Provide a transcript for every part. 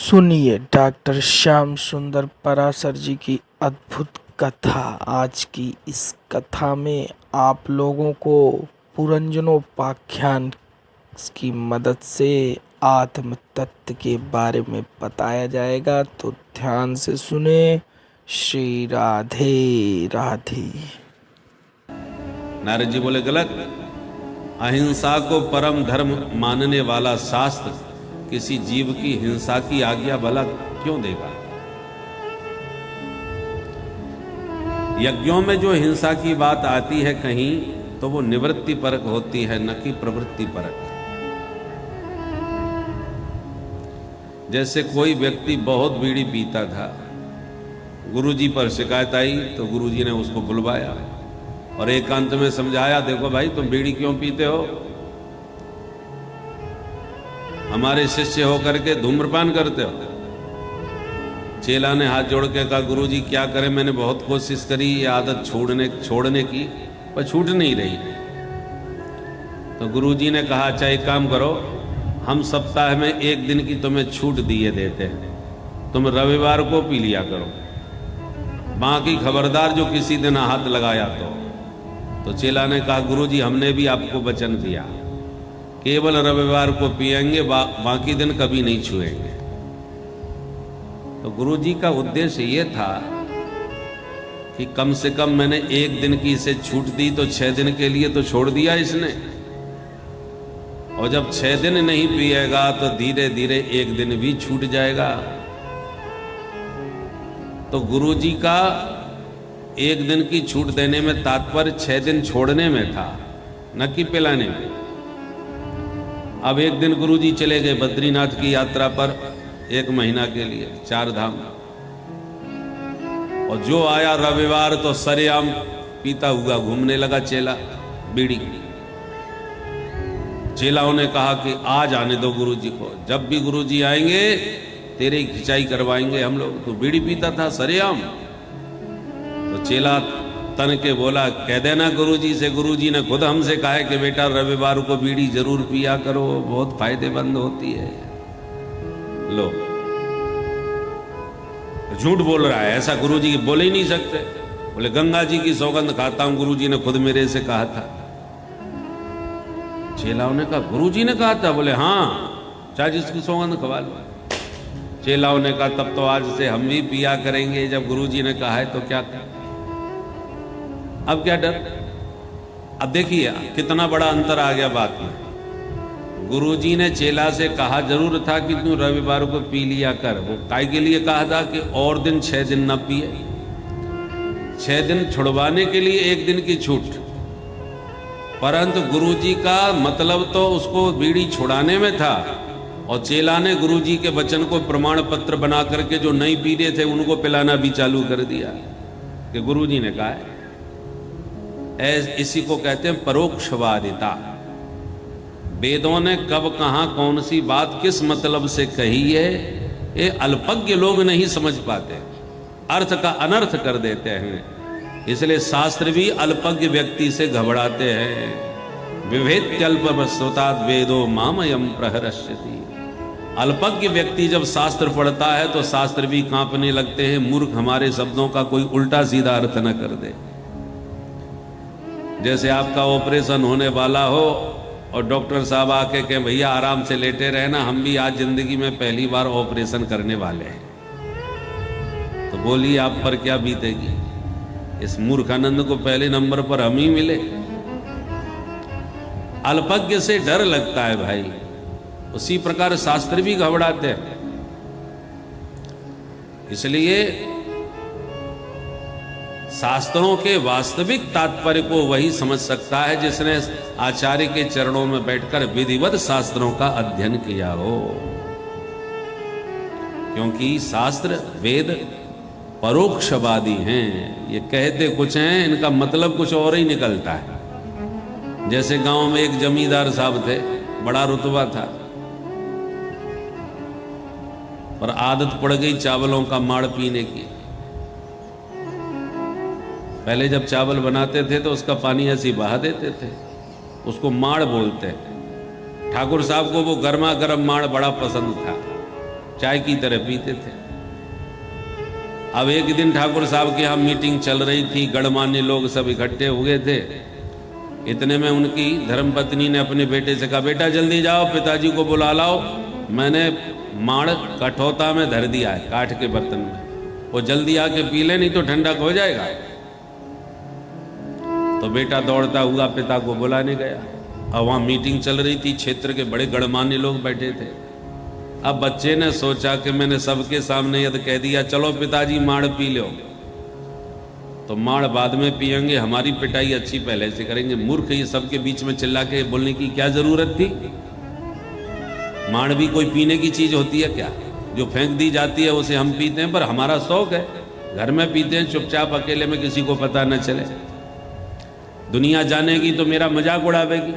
सुनिए डॉक्टर श्याम सुंदर पराशर जी की अद्भुत कथा। आज की इस कथा में आप लोगों को पुरंजनोपाख्यान की मदद से आत्म तत्व के बारे में बताया जाएगा, तो ध्यान से सुने। श्री राधे राधे। नारद जी बोले गलत। अहिंसा को परम धर्म मानने वाला शास्त्र किसी जीव की हिंसा की आज्ञा भला क्यों देगा? यज्ञों में जो हिंसा की बात आती है कहीं, तो वो निवृत्ति परक होती है, न कि प्रवृत्ति परक। जैसे कोई व्यक्ति बहुत बीड़ी पीता था, गुरुजी पर शिकायत आई तो गुरुजी ने उसको बुलवाया और एकांत में समझाया, देखो भाई तुम बीड़ी क्यों पीते हो? हमारे शिष्य होकर के धूम्रपान करते हो। चेला ने हाथ जोड़ के कहा, गुरुजी क्या करें, मैंने बहुत कोशिश करी ये आदत छोड़ने की, पर छूट नहीं रही। तो गुरुजी ने कहा, अच्छा एक काम करो, हम सप्ताह में एक दिन की तुम्हें छूट दिए देते हैं, तुम रविवार को पी लिया करो, बाकी खबरदार जो किसी दिन हाथ लगाया तो चेला ने कहा, गुरुजी हमने भी आपको वचन दिया, केवल रविवार को पिएंगे, बाकी दिन कभी नहीं छुएंगे। तो गुरुजी का उद्देश्य ये था कि कम से कम मैंने एक दिन की इसे छूट दी, तो 6 दिन के लिए तो छोड़ दिया इसने, और जब 6 दिन नहीं पिएगा तो धीरे धीरे एक दिन भी छूट जाएगा। तो गुरुजी का एक दिन की छूट देने में तात्पर्य 6 दिन छोड़ने में था, न कि पिलाने में। अब एक दिन गुरुजी चले गए बद्रीनाथ की यात्रा पर 1 महीना के लिए, 4 धाम, और जो आया रविवार तो सरेआम पीता हुआ घूमने लगा चेला बीड़ी। चेलाओं ने कहा कि आज आने दो गुरुजी को, जब भी गुरुजी आएंगे तेरे ही खिंचाई करवाएंगे हम लोग। तो बीड़ी पीता था सरेआम। तो चेला तन के बोला, कह देना गुरुजी से, गुरुजी ने खुद हमसे कहा है कि बेटा रविवार को बीड़ी जरूर पिया करो, बहुत फायदेमंद होती है। लो, झूठ बोल रहा है, ऐसा गुरुजी बोल ही नहीं सकते। बोले गंगा जी की सौगंध खाता हूं, गुरुजी ने खुद मेरे से कहा था। चेलाओं ने कहा, गुरुजी ने कहा था? बोले हाँ, चाहे जिसकी सौगंध खवा लो। चेलाओं ने कहा, तब तो आज से हम भी पिया करेंगे, जब गुरुजी ने कहा है तो क्या था? अब क्या डर? अब देखिए कितना बड़ा अंतर आ गया बात में। गुरुजी ने चेला से कहा जरूर था कि तू रविवार को पी लिया कर, वो काय के लिए कहा था कि और दिन 6 दिन न पिए, 6 दिन छुड़वाने के लिए 1 दिन की छूट। परंतु गुरुजी का मतलब तो उसको बीड़ी छुड़ाने में था, और चेला ने गुरुजी के वचन को प्रमाण पत्र बना करके जो नहीं पी रहे थे उनको पिलाना भी चालू कर दिया कि गुरुजी ने कहा है। इसी को कहते हैं परोक्षवादिता। वेदों ने कब कहां कौन सी बात किस मतलब से कही है, ये अल्पज्ञ लोग नहीं समझ पाते, अर्थ का अनर्थ कर देते हैं। इसलिए शास्त्र भी अल्पज्ञ व्यक्ति से घबराते हैं। विभेत्यल्पवस्तुताद् वेदो मामयम् प्रहरष्यति। अल्पज्ञ व्यक्ति जब शास्त्र पढ़ता है तो शास्त्र भी कांपने लगते हैं, मूर्ख हमारे शब्दों का कोई उल्टा सीधा अर्थ न कर दे। जैसे आपका ऑपरेशन होने वाला हो और डॉक्टर साहब आके कहें भैया आराम से लेटे रहना, हम भी आज जिंदगी में पहली बार ऑपरेशन करने वाले हैं, तो बोलिए आप पर क्या बीतेगी? इस मूर्खानंद को पहले नंबर पर हम ही मिले। अल्पज्ञ से डर लगता है भाई, उसी प्रकार शास्त्र भी घबराते हैं। इसलिए शास्त्रों के वास्तविक तात्पर्य को वही समझ सकता है जिसने आचार्य के चरणों में बैठकर विधिवत शास्त्रों का अध्ययन किया हो। क्योंकि शास्त्र वेद परोक्षवादी हैं, ये कहते कुछ हैं, इनका मतलब कुछ और ही निकलता है। जैसे गांव में एक जमींदार साहब थे, बड़ा रुतबा था, पर आदत पड़ गई चावलों का माड़ पीने की। पहले जब चावल बनाते थे तो उसका पानी ऐसे बहा देते थे, उसको माड़ बोलते हैं। ठाकुर साहब को वो गर्मा गर्म माड़ बड़ा पसंद था। चाय की तरह पीते थे। अब एक दिन ठाकुर साहब के यहाँ मीटिंग चल रही थी, गणमान्य लोग सब इकट्ठे हुए थे। इतने में उनकी धर्मपत्नी ने अपने बेटे से कहा, बेटा जल्दी जाओ, पिताजी को बुला लाओ, मैंने माड़ कठौता में धर दिया है, काठ के बर्तन में, वो जल्दी आके पी ले, नहीं तो ठंडा हो जाएगा। तो बेटा दौड़ता हुआ पिता को बुलाने गया। अब वहाँ मीटिंग चल रही थी, क्षेत्र के बड़े गणमान्य लोग बैठे थे। अब बच्चे ने सोचा कि मैंने सबके सामने यदि कह दिया चलो पिताजी माड़ पी लो, तो माड़ बाद में पियेंगे, हमारी पिटाई अच्छी पहले से करेंगे। मूर्ख, ये सबके बीच में चिल्ला के बोलने की क्या जरूरत थी? माड़ भी कोई पीने की चीज होती है क्या? जो फेंक दी जाती है उसे हम पीते हैं, पर हमारा शौक है, घर में पीते हैं चुपचाप अकेले में, किसी को पता न चले। दुनिया जानेगी तो मेरा मजाक उड़ावेगी,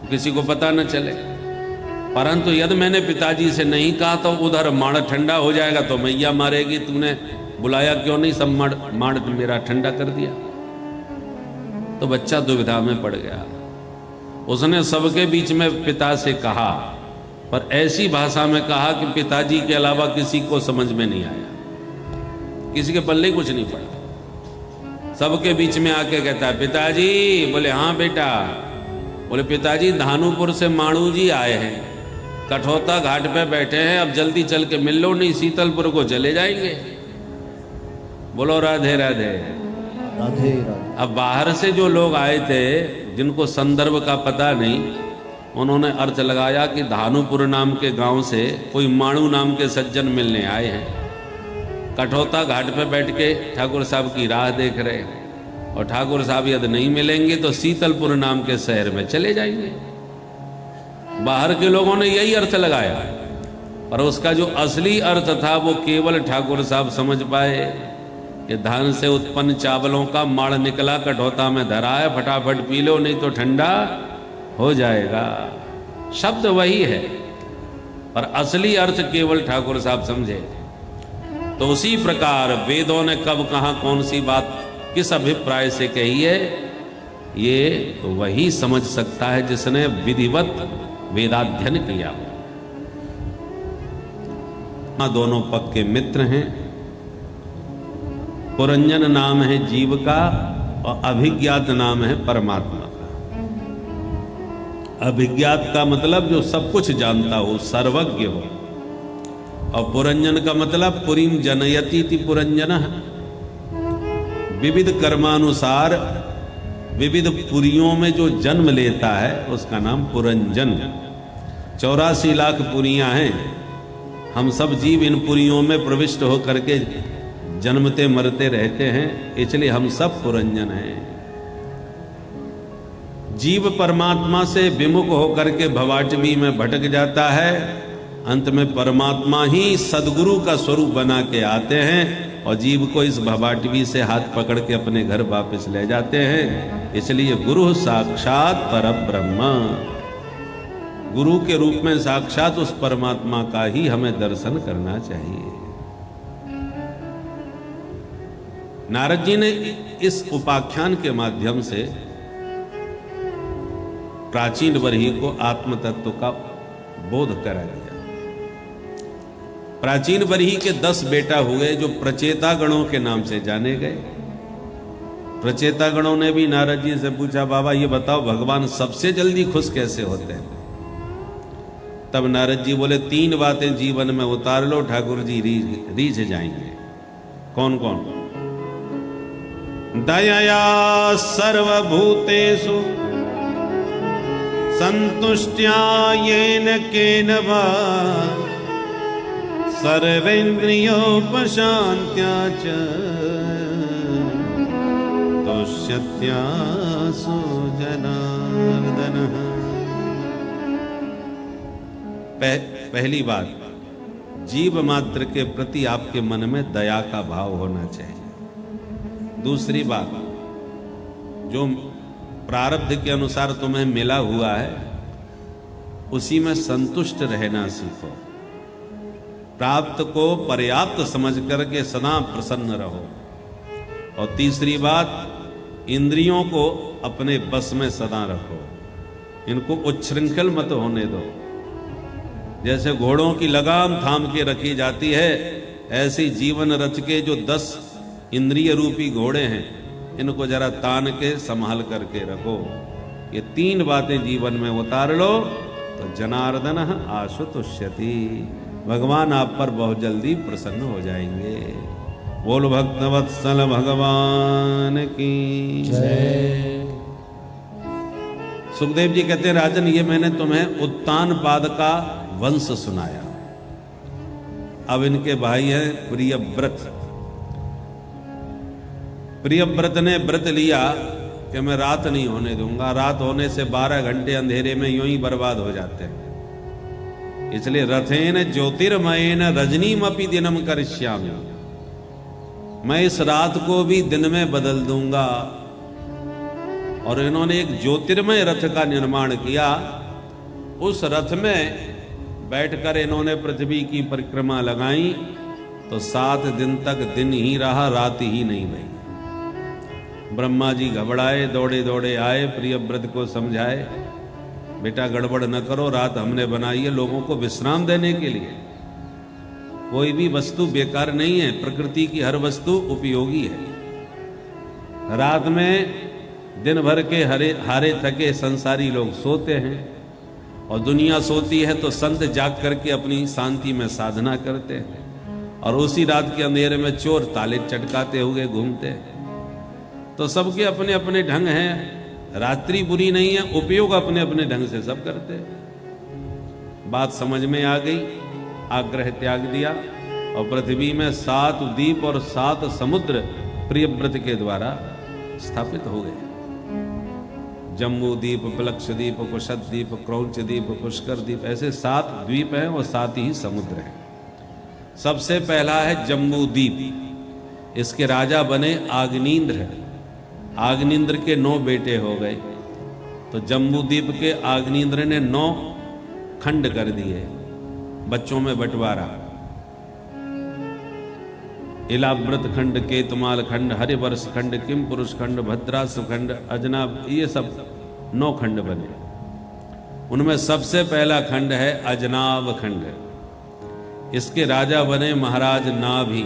किसी को पता न चले। परंतु यदि मैंने पिताजी से नहीं कहा तो उधर माड़ ठंडा हो जाएगा तो मैया मारेगी, तूने बुलाया क्यों नहीं, सब माड़ मेरा ठंडा कर दिया। तो बच्चा दुविधा में पड़ गया। उसने सबके बीच में पिता से कहा, पर ऐसी भाषा में कहा कि पिताजी के अलावा किसी को समझ में नहीं आया, किसी के पल्ले कुछ नहीं पड़ा। सबके बीच में आके कहता है, पिताजी। बोले हाँ बेटा। बोले पिताजी, धानुपुर से माणू जी आए हैं, कठौता घाट पे बैठे हैं, अब जल्दी चल के मिल लो, नहीं शीतलपुर को चले जाएंगे। बोलो राधे राधे। राधे राधे। अब बाहर से जो लोग आए थे, जिनको संदर्भ का पता नहीं, उन्होंने अर्थ लगाया कि धानुपुर नाम के गांव से कोई माणू नाम के सज्जन मिलने आए हैं, कठौता घाट पे बैठ के ठाकुर साहब की राह देख रहे हैं, और ठाकुर साहब यदि नहीं मिलेंगे तो शीतलपुर नाम के शहर में चले जाएंगे। बाहर के लोगों ने यही अर्थ लगाया, पर उसका जो असली अर्थ था वो केवल ठाकुर साहब समझ पाए कि धान से उत्पन्न चावलों का माड़ निकला, कठौता में धरा है, फटाफट पी लो, नहीं तो ठंडा हो जाएगा। शब्द वही है, पर असली अर्थ केवल ठाकुर साहब समझे। तो उसी प्रकार वेदों ने कब कहाँ कौन सी बात किस अभिप्राय से कही है, ये तो वही समझ सकता है जिसने विधिवत वेदाध्ययन किया। दोनों पक्के मित्र हैं। पुरंजन नाम है जीव का और अभिज्ञात नाम है परमात्मा का। अभिज्ञात का मतलब जो सब कुछ जानता हो, सर्वज्ञ हो, और पुरंजन का मतलब पुरीम जनयति इति पुरंजनः, विविध कर्मानुसार विविध पुरियों में जो जन्म लेता है उसका नाम पुरंजन। 84 लाख पुरियां हैं, हम सब जीव इन पुरियों में प्रविष्ट होकर के जन्मते मरते रहते हैं, इसलिए हम सब पुरंजन हैं। जीव परमात्मा से विमुख होकर के भवाटवी में भटक जाता है, अंत में परमात्मा ही सदगुरु का स्वरूप बना के आते हैं और जीव को इस भवाटवी से हाथ पकड़ के अपने घर वापस ले जाते हैं। इसलिए गुरु साक्षात परब्रह्म, गुरु के रूप में साक्षात उस परमात्मा का ही हमें दर्शन करना चाहिए। नारद जी ने इस उपाख्यान के माध्यम से प्राचीन वर्ही को आत्म तत्व का बोध करा दिया। प्राचीन वर्ही के 10 बेटा हुए जो प्रचेता गणों के नाम से जाने गए। प्रचेता गणों ने भी नारद जी से पूछा, बाबा ये बताओ भगवान सबसे जल्दी खुश कैसे होते हैं? तब नारद जी बोले, 3 बातें जीवन में उतार लो, ठाकुर जी रीझ जाएंगे। कौन कौन? दयया सर्वभूतेषु संतुष्ट्या येन केन वा सर्वेन्द्रियोपशान्त्या च तुष्यत्या सुजनार्दनः। पहली बात, जीव मात्र के प्रति आपके मन में दया का भाव होना चाहिए। दूसरी बात, जो प्रारब्ध के अनुसार तुम्हें मिला हुआ है उसी में संतुष्ट रहना सीखो। प्राप्त को पर्याप्त समझ करके सदा प्रसन्न रहो। और तीसरी बात, इंद्रियों को अपने बस में सदा रखो, इनको उच्छृंखल मत होने दो। जैसे घोड़ों की लगाम थाम के रखी जाती है, ऐसी जीवन रथ के जो 10 इंद्रिय रूपी घोड़े हैं, इनको जरा तान के संभाल करके रखो। ये 3 बातें जीवन में उतार लो तो जनार्दन आशु तुष्यति, भगवान आप पर बहुत जल्दी प्रसन्न हो जाएंगे। बोल भक्तवत्सल भगवान की जय। सुखदेव जी कहते हैं, राजन ये मैंने तुम्हें उत्तानपाद का वंश सुनाया। अब इनके भाई हैं प्रियव्रत। प्रियव्रत ने व्रत लिया कि मैं रात नहीं होने दूंगा, रात होने से 12 घंटे अंधेरे में यूं ही बर्बाद हो जाते हैं। इसलिए रथेन ज्योतिर्मयेन रजनीमपि दिनम करिष्यामि, मैं इस रात को भी दिन में बदल दूंगा। और इन्होंने एक ज्योतिर्मय रथ का निर्माण किया। उस रथ में बैठकर इन्होंने पृथ्वी की परिक्रमा लगाई तो 7 दिन तक दिन ही रहा, रात ही नहीं रही। ब्रह्मा जी घबराए, दौड़े दौड़े आए, प्रियव्रत को समझाए, बेटा गड़बड़ न करो, रात हमने बनाई है लोगों को विश्राम देने के लिए। कोई भी वस्तु बेकार नहीं है, प्रकृति की हर वस्तु उपयोगी है। रात में दिन भर के हारे थके संसारी लोग सोते हैं और दुनिया सोती है तो संत जाग करके अपनी शांति में साधना करते हैं, और उसी रात के अंधेरे में चोर ताले चटकाते हुए घूमते हैं। तो सबके अपने अपने ढंग हैं, रात्रि बुरी नहीं है, उपयोग अपने अपने ढंग से सब करते हैं। बात समझ में आ गई, आग्रह त्याग दिया और पृथ्वी में 7 द्वीप और 7 समुद्र प्रियव्रत के द्वारा स्थापित हो गए। जम्बू द्वीप, प्लक्ष द्वीप, कुशद द्वीप, क्रौंच द्वीप, पुष्कर द्वीप, ऐसे 7 द्वीप हैं और 7 ही समुद्र हैं। सबसे पहला है जम्बू द्वीप। इसके राजा बने आग्नेन्द्र। आग्नेन्द्र के 9 बेटे हो गए, तो जम्बू द्वीप के आग्नेन्द्र ने 9 खंड कर दिए, बच्चों में बंटवारा। इलाव्रत खंड, केतमाल खंड, हरिवर्ष खंड, किम पुरुष खंड, भद्रास खंड, अजनाब, ये सब 9 खंड बने। उनमें सबसे पहला खंड है अजनाब खंड। इसके राजा बने महाराज नाभि,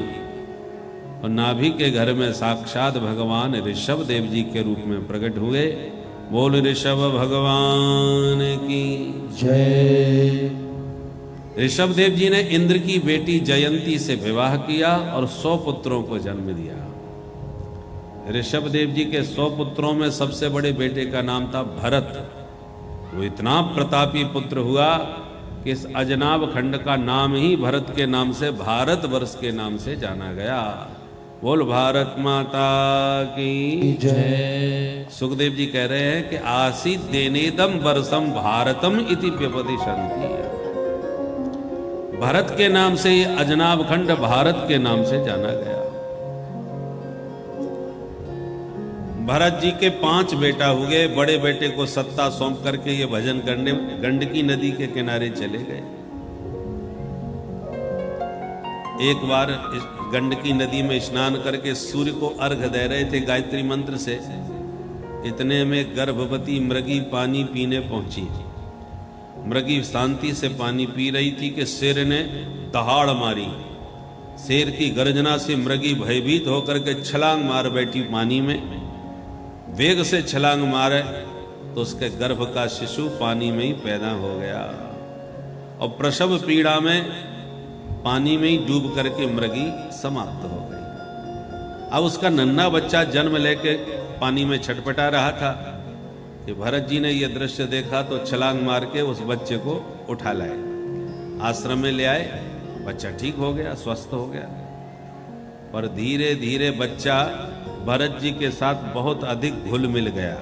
और नाभि के घर में साक्षात भगवान ऋषभ देव जी के रूप में प्रकट हुए। बोल ऋषभ भगवान की जय। ऋषभ देव जी ने इंद्र की बेटी जयंती से विवाह किया और 100 पुत्रों को जन्म दिया। ऋषभ देव जी के 100 पुत्रों में सबसे बड़े बेटे का नाम था भरत। वो इतना प्रतापी पुत्र हुआ कि इस अजनाब खंड का नाम ही भरत के नाम से, भारत वर्ष के नाम से जाना गया। बोल भारत माता की जय। सुखदेव जी कह रहे हैं कि आसीत देनेदम वर्षम भारतम इति व्यपदिशन्ति। भारत के नाम से ये अजनाब खंड भारत के नाम से जाना गया। भरत जी के 5 बेटा हुए। बड़े बेटे को सत्ता सौंप करके ये भजन करने गंडकी नदी के किनारे चले गए। एक बार इस गंडकी नदी में स्नान करके सूर्य को अर्घ दे रहे थे गायत्री मंत्र से, इतने में गर्भवती मृगी पानी पीने पहुंची। मृगी शांति से पानी पी रही थी कि शेर ने दहाड़ मारी। शेर की गर्जना से मृगी भयभीत होकर के छलांग मार बैठी पानी में। वेग से छलांग मारे तो उसके गर्भ का शिशु पानी में ही पैदा हो गया, और प्रसव पीड़ा में पानी में ही डूब करके मृगी समाप्त हो गई। अब उसका नन्हा बच्चा जन्म लेके पानी में छटपटा रहा था कि भरत जी ने यह दृश्य देखा तो छलांग मार के उस बच्चे को उठा लाए, आश्रम में ले आए। बच्चा ठीक हो गया, स्वस्थ हो गया। पर धीरे धीरे बच्चा भरत जी के साथ बहुत अधिक घुल मिल गया,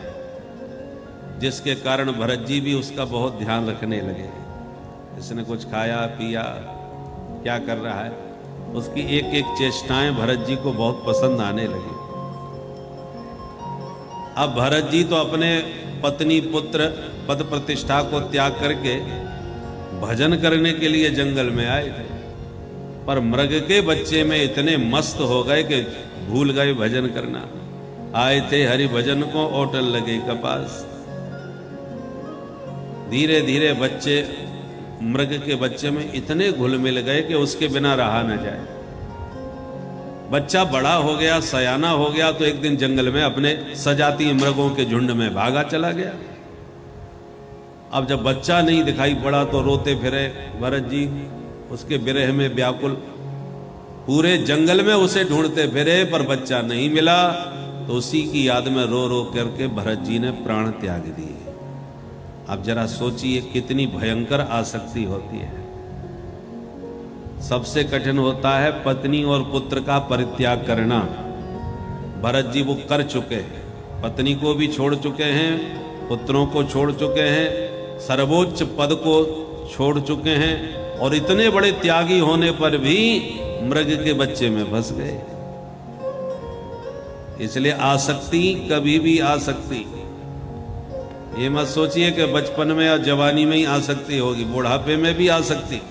जिसके कारण भरत जी भी उसका बहुत ध्यान रखने लगे। इसने कुछ खाया पिया, क्या कर रहा है, उसकी एक एक चेष्टाएं भरत जी को बहुत पसंद आने लगी। अब भरत जी तो अपने पत्नी पुत्र पद प्रतिष्ठा को त्याग करके भजन करने के लिए जंगल में आए थे, पर मृग के बच्चे में इतने मस्त हो गए कि भूल गए भजन करना। आए थे हरि भजन को, ओटल लगे कपास। धीरे धीरे बच्चे मृग के बच्चे में इतने घुल मिल गए कि उसके बिना रहा न जाए। बच्चा बड़ा हो गया, सयाना हो गया, तो एक दिन जंगल में अपने सजाती मृगों के झुंड में भागा चला गया। अब जब बच्चा नहीं दिखाई पड़ा तो रोते फिरे भरत जी, उसके विरह में व्याकुल, पूरे जंगल में उसे ढूंढते फिरे पर बच्चा नहीं मिला। तो उसी की याद में रो रो करके भरत जी ने प्राण त्याग दिए। अब जरा सोचिए कितनी भयंकर आसक्ति होती है। सबसे कठिन होता है पत्नी और पुत्र का परित्याग करना। भरत जी वो कर चुके हैं, पत्नी को भी छोड़ चुके हैं, पुत्रों को छोड़ चुके हैं, सर्वोच्च पद को छोड़ चुके हैं, और इतने बड़े त्यागी होने पर भी मृग के बच्चे में फंस गए। इसलिए आसक्ति कभी भी आसक्ति, ये मत सोचिए कि बचपन में और जवानी में ही आसक्ति होगी, बुढ़ापे में भी आसक्ति।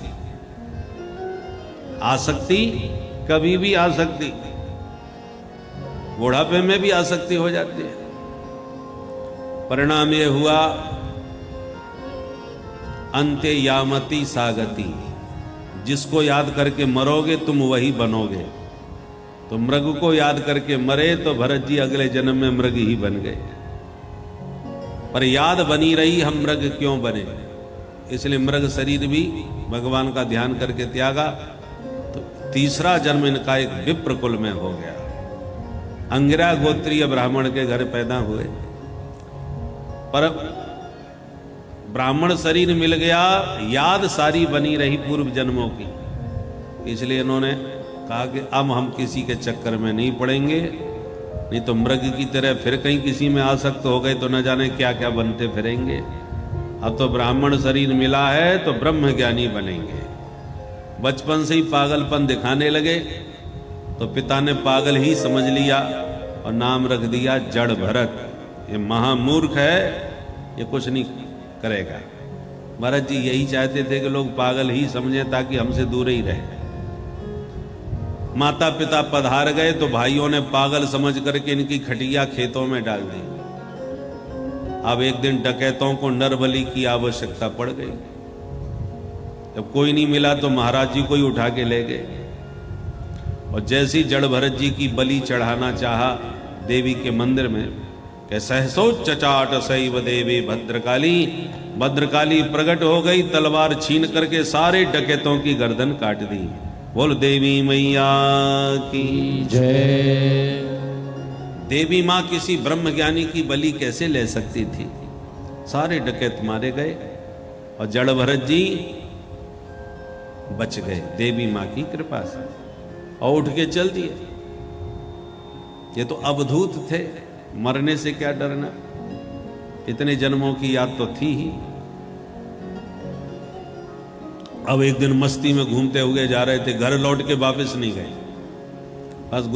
आसक्ति कभी भी आसक्ति, बुढ़ापे में भी आसक्ति हो जाती है। परिणाम ये हुआ अंत्य यामति सागति, जिसको याद करके मरोगे तुम वही बनोगे। तो मृग को याद करके मरे तो भरत जी अगले जन्म में मृग ही बन गए। पर याद बनी रही हम मृग क्यों बने, इसलिए मृग शरीर भी भगवान का ध्यान करके त्यागा। तो तीसरा जन्म इनका एक विप्र कुल में हो गया। अंगिरा गोत्रीय ब्राह्मण के घर पैदा हुए, पर ब्राह्मण शरीर मिल गया, याद सारी बनी रही पूर्व जन्मों की। इसलिए इन्होंने कहा कि अब हम किसी के चक्कर में नहीं पड़ेंगे, नहीं तो मृग की तरह फिर कहीं किसी में आसक्त हो गए तो न जाने क्या क्या बनते फिरेंगे। अब तो ब्राह्मण शरीर मिला है तो ब्रह्म ज्ञानी बनेंगे। बचपन से ही पागलपन दिखाने लगे तो पिता ने पागल ही समझ लिया और नाम रख दिया जड़ भरत। ये महामूर्ख है, ये कुछ नहीं करेगा। भरत जी यही चाहते थे कि लोग पागल ही समझें ताकि हमसे दूर ही रहे। माता पिता पधार गए तो भाइयों ने पागल समझ करके इनकी खटिया खेतों में डाल दी। अब एक दिन डकैतों को नरबलि की आवश्यकता पड़ गई। जब कोई नहीं मिला तो महाराज जी को ही उठा के ले गए, और जैसी जड़ भरत जी की बलि चढ़ाना चाहा देवी के मंदिर में कि सहसो चचाट सैव देवी भद्रकाली, भद्रकाली प्रकट हो गई, तलवार छीन करके सारे डकैतों की गर्दन काट दी। बोल देवी मैया की जय। देवी मां किसी ब्रह्म ज्ञानी की बलि कैसे ले सकती थी। सारे डकैत मारे गए और जड़ भरत जी बच गए देवी मां की कृपा से, और उठ के चल दिए। ये तो अवधूत थे, मरने से क्या डरना, इतने जन्मों की याद तो थी ही। अब एक दिन मस्ती में घूमते हुए जा रहे थे, घर लौट के वापस नहीं गए, बस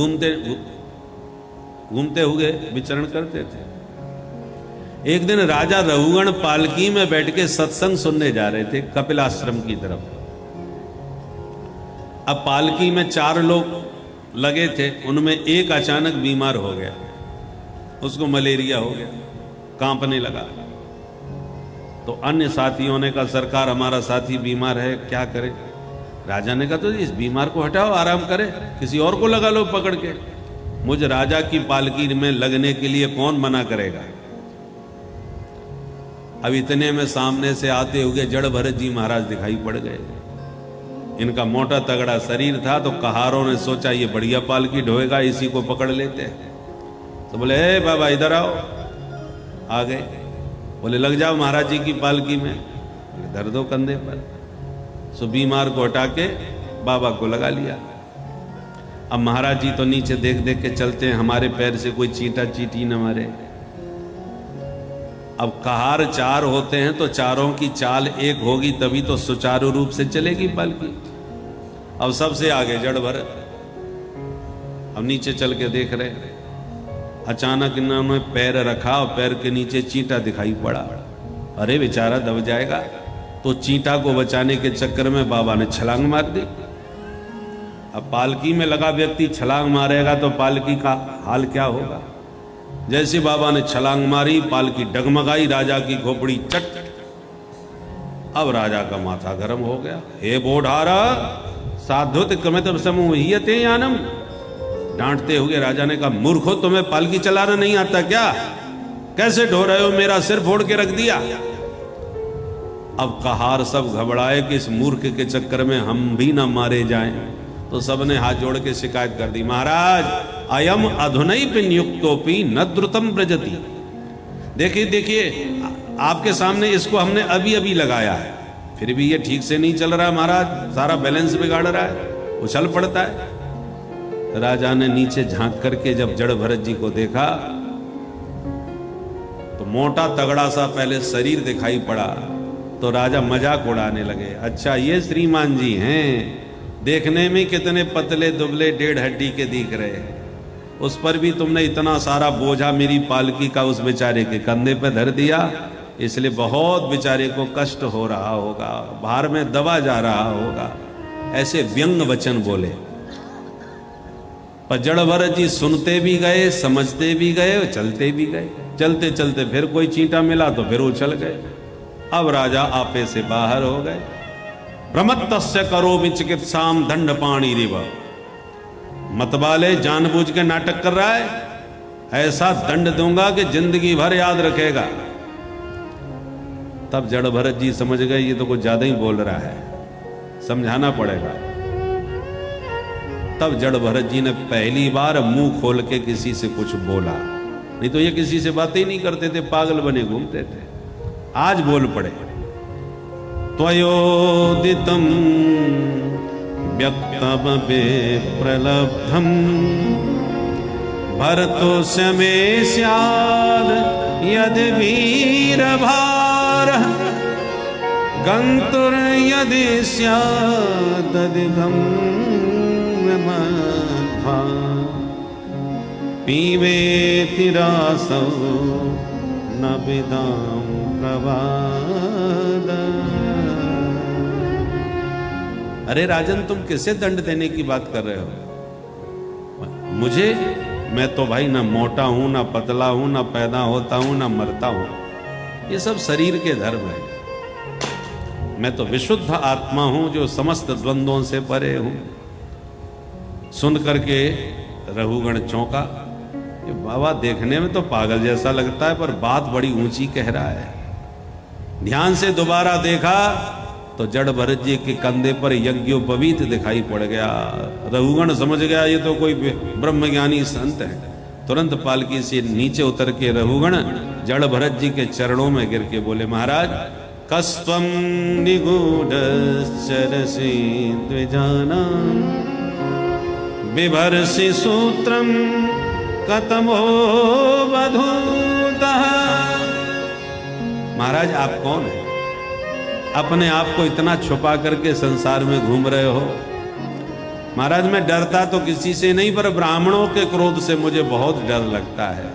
घूमते हुए विचरण करते थे। एक दिन राजा रघुगण पालकी में बैठ के सत्संग सुनने जा रहे थे कपिलाश्रम की तरफ। अब पालकी में 4 लोग लगे थे, उनमें एक अचानक बीमार हो गया, उसको मलेरिया हो गया, कांपने लगा। तो अन्य साथियों ने कहा सरकार हमारा साथी बीमार है, क्या करें। राजा ने कहा तो इस बीमार को हटाओ, आराम करे, किसी और को लगा लो पकड़ के। मुझ राजा की पालकी में लगने के लिए कौन मना करेगा। अब इतने में सामने से आते हुए जड़ भरत जी महाराज दिखाई पड़ गए। इनका मोटा तगड़ा शरीर था, तो कहारों ने सोचा ये बढ़िया पालकी ढोएगा, इसी को पकड़ लेते हैं। तो बोले हे बाबा इधर आओ। आ गए, बोले लग जाओ महाराज जी की पालकी में। बोले धर दो कंधे पर। सो बीमार को हटा के बाबा को लगा लिया। अब महाराज जी तो नीचे देख देख के चलते हैं, हमारे पैर से कोई चींटा चींटी न मारे। अब कहार 4 होते हैं तो चारों की चाल एक होगी, तभी तो सुचारू रूप से चलेगी पालकी। अब सबसे आगे जड़ भरत। अब नीचे चल के देख रहे, अचानक इन्होंने पैर रखा और पैर के नीचे चींटा दिखाई पड़ा। अरे बेचारा दब जाएगा, तो चींटा को बचाने के चक्कर में बाबा ने छलांग मार दी। अब पालकी में लगा व्यक्ति छलांग मारेगा तो पालकी का हाल क्या होगा। जैसे बाबा ने छलांग मारी, पालकी डगमगाई, राजा की खोपड़ी चट। अब राजा का माथा गर्म हो गया। हे बोढ़ारा साधुत कमित समूहियते यानम। डांटते हुए राजा ने कहा, मूर्खो तुम्हें पालकी चलाना नहीं आता क्या? कैसे ढो रहे हो? मेरा सिर फोड़ के रख दिया। अब कहार सब घबराए कि इस मूर्ख के चक्कर में हम भी ना मारे जाएं, तो सबने हाथ जोड़ के शिकायत कर दी, महाराज अयम अधुनैप नियुक्तोपि न द्रुतम ब्रजति। देखिए देखिए, आपके सामने इसको हमने अभी अभी लगाया है, फिर भी ये ठीक से नहीं चल रहा महाराज, सारा बैलेंस बिगाड़ रहा है, उछल पड़ता है। राजा ने नीचे झांक करके जब जड़ भरत जी को देखा तो मोटा तगड़ा सा पहले शरीर दिखाई पड़ा, तो राजा मजाक उड़ाने लगे, अच्छा ये श्रीमान जी हैं, देखने में कितने पतले दुबले 1.5 हड्डी के दिख रहे, उस पर भी तुमने इतना सारा बोझा मेरी पालकी का उस बेचारे के कंधे पे धर दिया, इसलिए बहुत बेचारे को कष्ट हो रहा होगा, भार में दबा जा रहा होगा। ऐसे व्यंग वचन बोले। पर जड़ भरत जी सुनते भी गए, समझते भी गए और चलते भी गए। चलते चलते फिर कोई चींटा मिला तो फिर उछल गए। अब राजा आपे से बाहर हो गए। प्रमत्तस्य करोमि चिकित्साम दंड पाणी रिव। मतवाले जानबूझ के नाटक कर रहा है, ऐसा दंड दूंगा कि जिंदगी भर याद रखेगा। तब जड़ भरत जी समझ गए ये तो कुछ ज्यादा ही बोल रहा है, समझाना पड़ेगा। तब जड़ भरत जी ने पहली बार मुंह खोल के किसी से कुछ बोला, नहीं तो ये किसी से बातें ही नहीं करते थे, पागल बने घूमते थे। आज बोल पड़े। त्वयोदितं व्यक्तम विप्रलब्धम भरतोस्य मे स्याद यदि वीरभारः गन्तुर यदि स्यादधिगं मद्भा पीबेति रासौ न विदां प्रवाद। अरे राजन, तुम किसे दंड देने की बात कर रहे हो? मुझे? मैं तो भाई ना मोटा हूं, ना पतला हूं, ना पैदा होता हूं, ना मरता हूं। ये सब शरीर के धर्म है। मैं तो विशुद्ध आत्मा हूं जो समस्त द्वंद्वों से परे हूं। सुन करके रघुगण चौंका। ये बाबा देखने में तो पागल जैसा लगता है, पर बात बड़ी ऊंची कह रहा है। ध्यान से दोबारा देखा तो जड़ भरत जी के कंधे पर यज्ञोपवीत दिखाई पड़ गया। रघुगण समझ गया ये तो कोई ब्रह्मज्ञानी संत है। तुरंत पालकी से नीचे उतर के रघुगण जड़ भरत जी के चरणों में गिर के बोले, महाराज कस्त्वं निगूढ़श्चरसि द्विजानां बिभर्षि सूत्रं कतमो वधूतः। महाराज आप कौन है? अपने आप को इतना छुपा करके संसार में घूम रहे हो। महाराज मैं डरता तो किसी से नहीं, पर ब्राह्मणों के क्रोध से मुझे बहुत डर लगता है।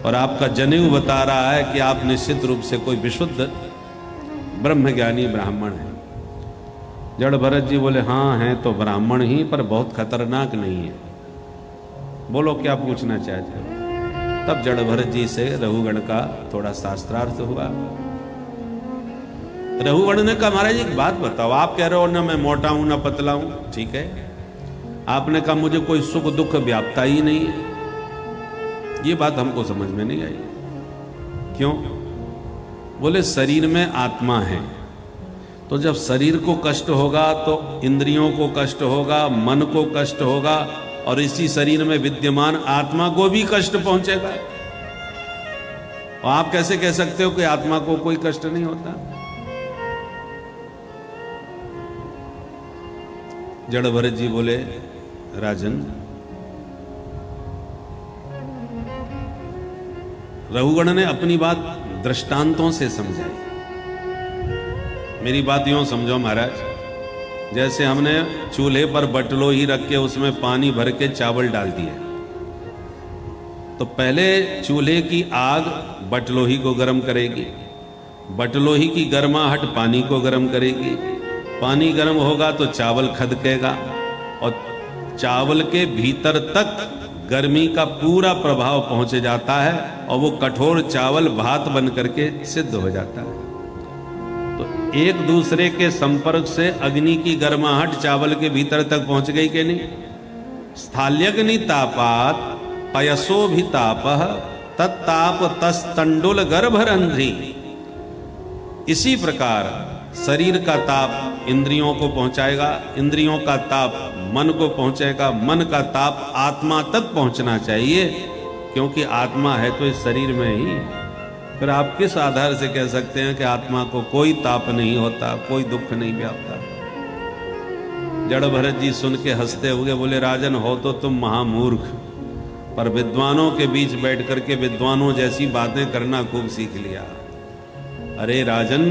और आपका जनेऊ बता रहा है कि आप निश्चित रूप से कोई विशुद्ध ब्रह्मज्ञानी ब्राह्मण है। जड़ भरत जी बोले, हाँ हैं तो ब्राह्मण ही, पर बहुत खतरनाक नहीं है। बोलो क्या पूछना चाहते हो? तब जड़ भरत जी से रघुगण का थोड़ा शास्त्रार्थ हुआ। रघुगण ने कहा, महाराज एक बात बताओ, आप कह रहे हो ना मैं मोटा हूं ना पतला हूं, ठीक है। आपने कहा मुझे कोई सुख दुख व्यापता ही नहीं है। ये बात हमको समझ में नहीं आई। क्यों? बोले शरीर में आत्मा है, तो जब शरीर को कष्ट होगा तो इंद्रियों को कष्ट होगा, मन को कष्ट होगा, और इसी शरीर में विद्यमान आत्मा को भी कष्ट पहुंचेगा। और आप कैसे कह सकते हो कि आत्मा को कोई कष्ट नहीं होता? जड़ भरत जी बोले, राजन रघुगण ने अपनी बात दृष्टांतों से समझाई। मेरी बात यूं समझो महाराज, जैसे हमने चूल्हे पर बटलो ही रख के उसमें पानी भर के चावल डाल दिए, तो पहले चूल्हे की आग बटलोही को गर्म करेगी, बटलोही की गर्माहट पानी को गर्म करेगी, पानी गर्म होगा तो चावल खदकेगा, और चावल के भीतर तक गर्मी का पूरा प्रभाव पहुंच जाता है, और वो कठोर चावल भात बन करके सिद्ध हो जाता है। तो एक दूसरे के संपर्क से अग्नि की गर्माहट चावल के भीतर तक पहुंच गई कि नहीं? स्थाल्यग्नि तापात पयसो भी तापः तत्ताप तस्तंडुल गर्भरंध्री। इसी प्रकार शरीर का ताप इंद्रियों को पहुंचाएगा, इंद्रियों का ताप मन को पहुंचाएगा, मन का ताप आत्मा तक पहुंचना चाहिए, क्योंकि आत्मा है तो इस शरीर में ही। फिर आप किस आधार से कह सकते हैं कि आत्मा को कोई ताप नहीं होता, कोई दुख नहीं व्यापता? जड़ भरत जी सुन के हंसते हुए बोले, राजन हो तो तुम महामूर्ख, पर विद्वानों के बीच बैठ करके विद्वानों जैसी बातें करना खूब सीख लिया। अरे राजन,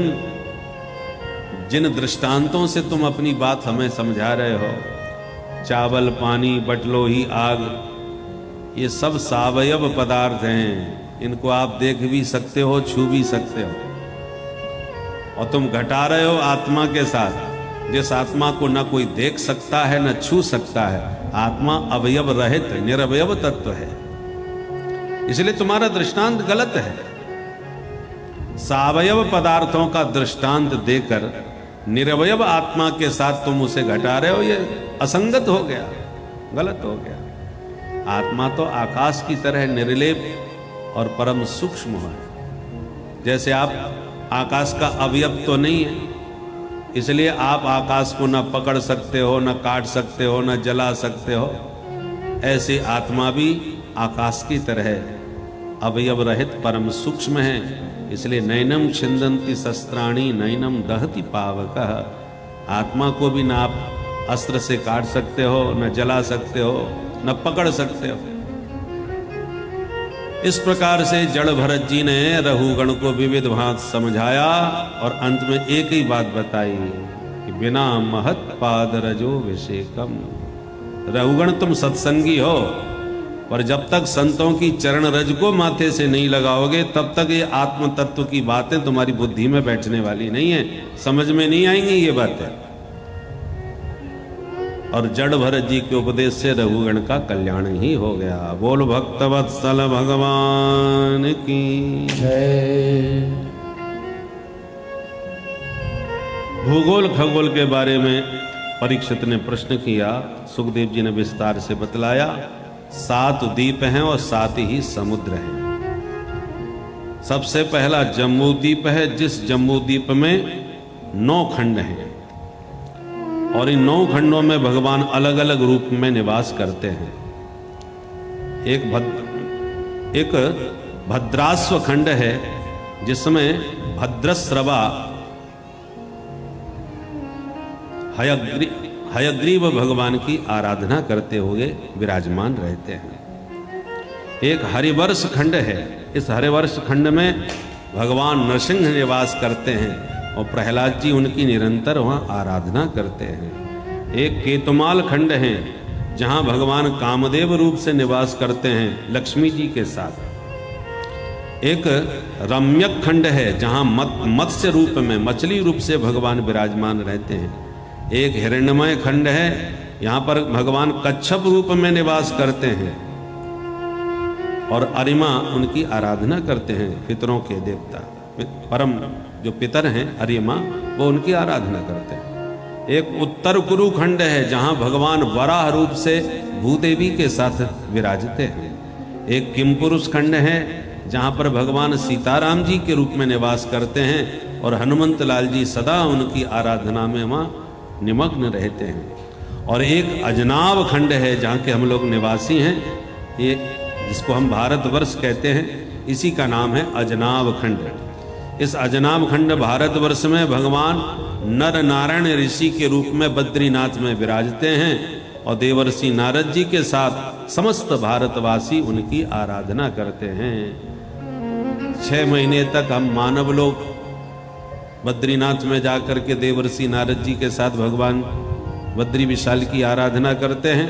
जिन दृष्टांतों से तुम अपनी बात हमें समझा रहे हो, चावल, पानी, बटलोही, आग, ये सब सावयव पदार्थ हैं। इनको आप देख भी सकते हो, छू भी सकते हो, और तुम घटा रहे हो आत्मा के साथ, जिस आत्मा को न कोई देख सकता है न छू सकता है। आत्मा अवयव रहित निरवयव तत्व है, इसलिए तुम्हारा दृष्टांत गलत है। सावयव पदार्थों का दृष्टांत देकर निरवयव आत्मा के साथ तुम उसे घटा रहे हो, ये असंगत हो गया, गलत हो गया। आत्मा तो आकाश की तरह निर्लेप और परम सूक्ष्म है। जैसे आप आकाश का अवयव तो नहीं है, इसलिए आप आकाश को न पकड़ सकते हो, न काट सकते हो, न जला सकते हो, ऐसे आत्मा भी आकाश की तरह अवयव रहित परम सूक्ष्म है। इसलिए नैनम छिंदन्ति शस्त्राणि नैनम दहति पावकः। आत्मा को भी न आप अस्त्र से काट सकते हो, न जला सकते हो, न पकड़ सकते हो। इस प्रकार से जड़ भरत जी ने रहुगण को विविध भांत समझाया और अंत में एक ही बात बताई कि बिना महत पाद रजो विषेकम। रहुगण, तुम सत्संगी हो, पर जब तक संतों की चरण रज को माथे से नहीं लगाओगे, तब तक ये आत्म तत्व की बातें तुम्हारी बुद्धि में बैठने वाली नहीं है, समझ में नहीं आएंगी ये बातें। और जड़ भरत जी के उपदेश से रघुगण का कल्याण ही हो गया। बोल भक्तवत्सल भगवान की जय। भूगोल खगोल के बारे में परीक्षित ने प्रश्न किया, सुखदेव जी ने विस्तार से बतलाया। 7 द्वीप हैं और 7 ही समुद्र हैं। सबसे पहला जम्बू द्वीप है, जिस जम्बू द्वीप में 9 खंड हैं, और इन 9 खंडों में भगवान अलग अलग रूप में निवास करते हैं। एक भद्रास्व खंड है, जिसमें भद्रस्रवा हयग्रीव भगवान की आराधना करते हुए विराजमान रहते हैं। एक हरिवर्ष खंड है, इस हरिवर्ष खंड में भगवान नरसिंह निवास करते हैं और प्रहलाद जी उनकी निरंतर वहाँ आराधना करते हैं। एक केतुमाल खंड है, जहाँ भगवान कामदेव रूप से निवास करते हैं लक्ष्मी जी के साथ। एक रम्यक खंड है, जहाँ मत्स्य रूप में, मछली रूप से भगवान विराजमान रहते हैं। एक हिरण्यमय खंड है, यहाँ पर भगवान कच्छप रूप में निवास करते हैं और अरिमा उनकी आराधना करते हैं। पितरों के देवता, परम जो पितर हैं अरिमा, वो उनकी आराधना करते हैं। एक उत्तर कुरु खंड है, जहाँ भगवान वराह रूप से भूदेवी के साथ विराजते हैं। एक किमपुरुष खंड है, जहाँ पर भगवान सीताराम जी के रूप में निवास करते हैं और हनुमंत लाल जी सदा उनकी आराधना में वहाँ निमग्न रहते हैं। और एक अजनाब खंड है, जहाँ के हम लोग निवासी हैं, ये जिसको हम भारतवर्ष कहते हैं, इसी का नाम है अजनाब खंड। इस अजनाब खंड भारतवर्ष में भगवान नर नारायण ऋषि के रूप में बद्रीनाथ में विराजते हैं और देवर्षि नारद जी के साथ समस्त भारतवासी उनकी आराधना करते हैं। 6 महीने तक हम मानव लोग बद्रीनाथ में जाकर के देवर्षि नारद जी के साथ भगवान बद्री विशाल की आराधना करते हैं,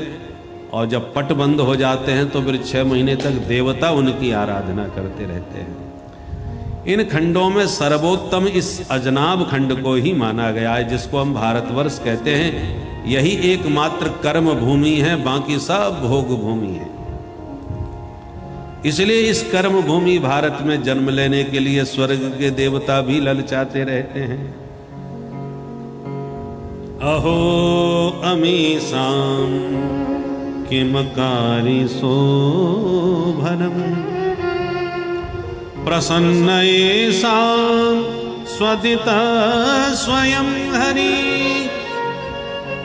और जब पट बंद हो जाते हैं तो फिर 6 महीने तक देवता उनकी आराधना करते रहते हैं। इन खंडों में सर्वोत्तम इस अजनाब खंड को ही माना गया है, जिसको हम भारतवर्ष कहते हैं। यही एकमात्र कर्म भूमि है, बाकी सब भोग भूमि है। इसलिए इस कर्म भूमि भारत में जन्म लेने के लिए स्वर्ग के देवता भी ललचाते रहते हैं। अहो अमीसां किमकारी शोभनम् प्रसन्न येषां स्वदितः स्वयं हरि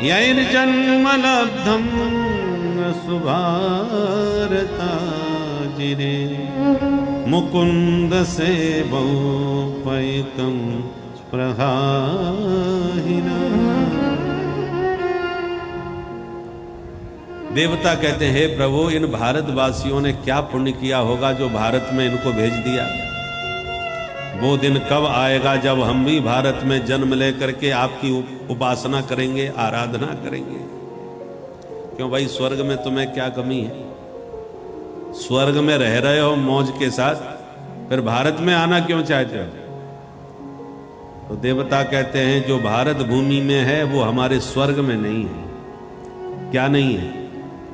यैर्जन्म लब्धं सुभारताजिरे मुकुन्द सेवौ पैकं प्रहाहिना। देवता कहते हैं, हे प्रभु, इन भारतवासियों ने क्या पुण्य किया होगा जो भारत में इनको भेज दिया। वो दिन कब आएगा जब हम भी भारत में जन्म लेकर के आपकी उपासना करेंगे, आराधना करेंगे। क्यों भाई, स्वर्ग में तुम्हें क्या कमी है? स्वर्ग में रह रहे हो मौज के साथ, फिर भारत में आना क्यों चाहते हो? तो देवता कहते हैं, जो भारत भूमि में है वो हमारे स्वर्ग में नहीं है। क्या नहीं है?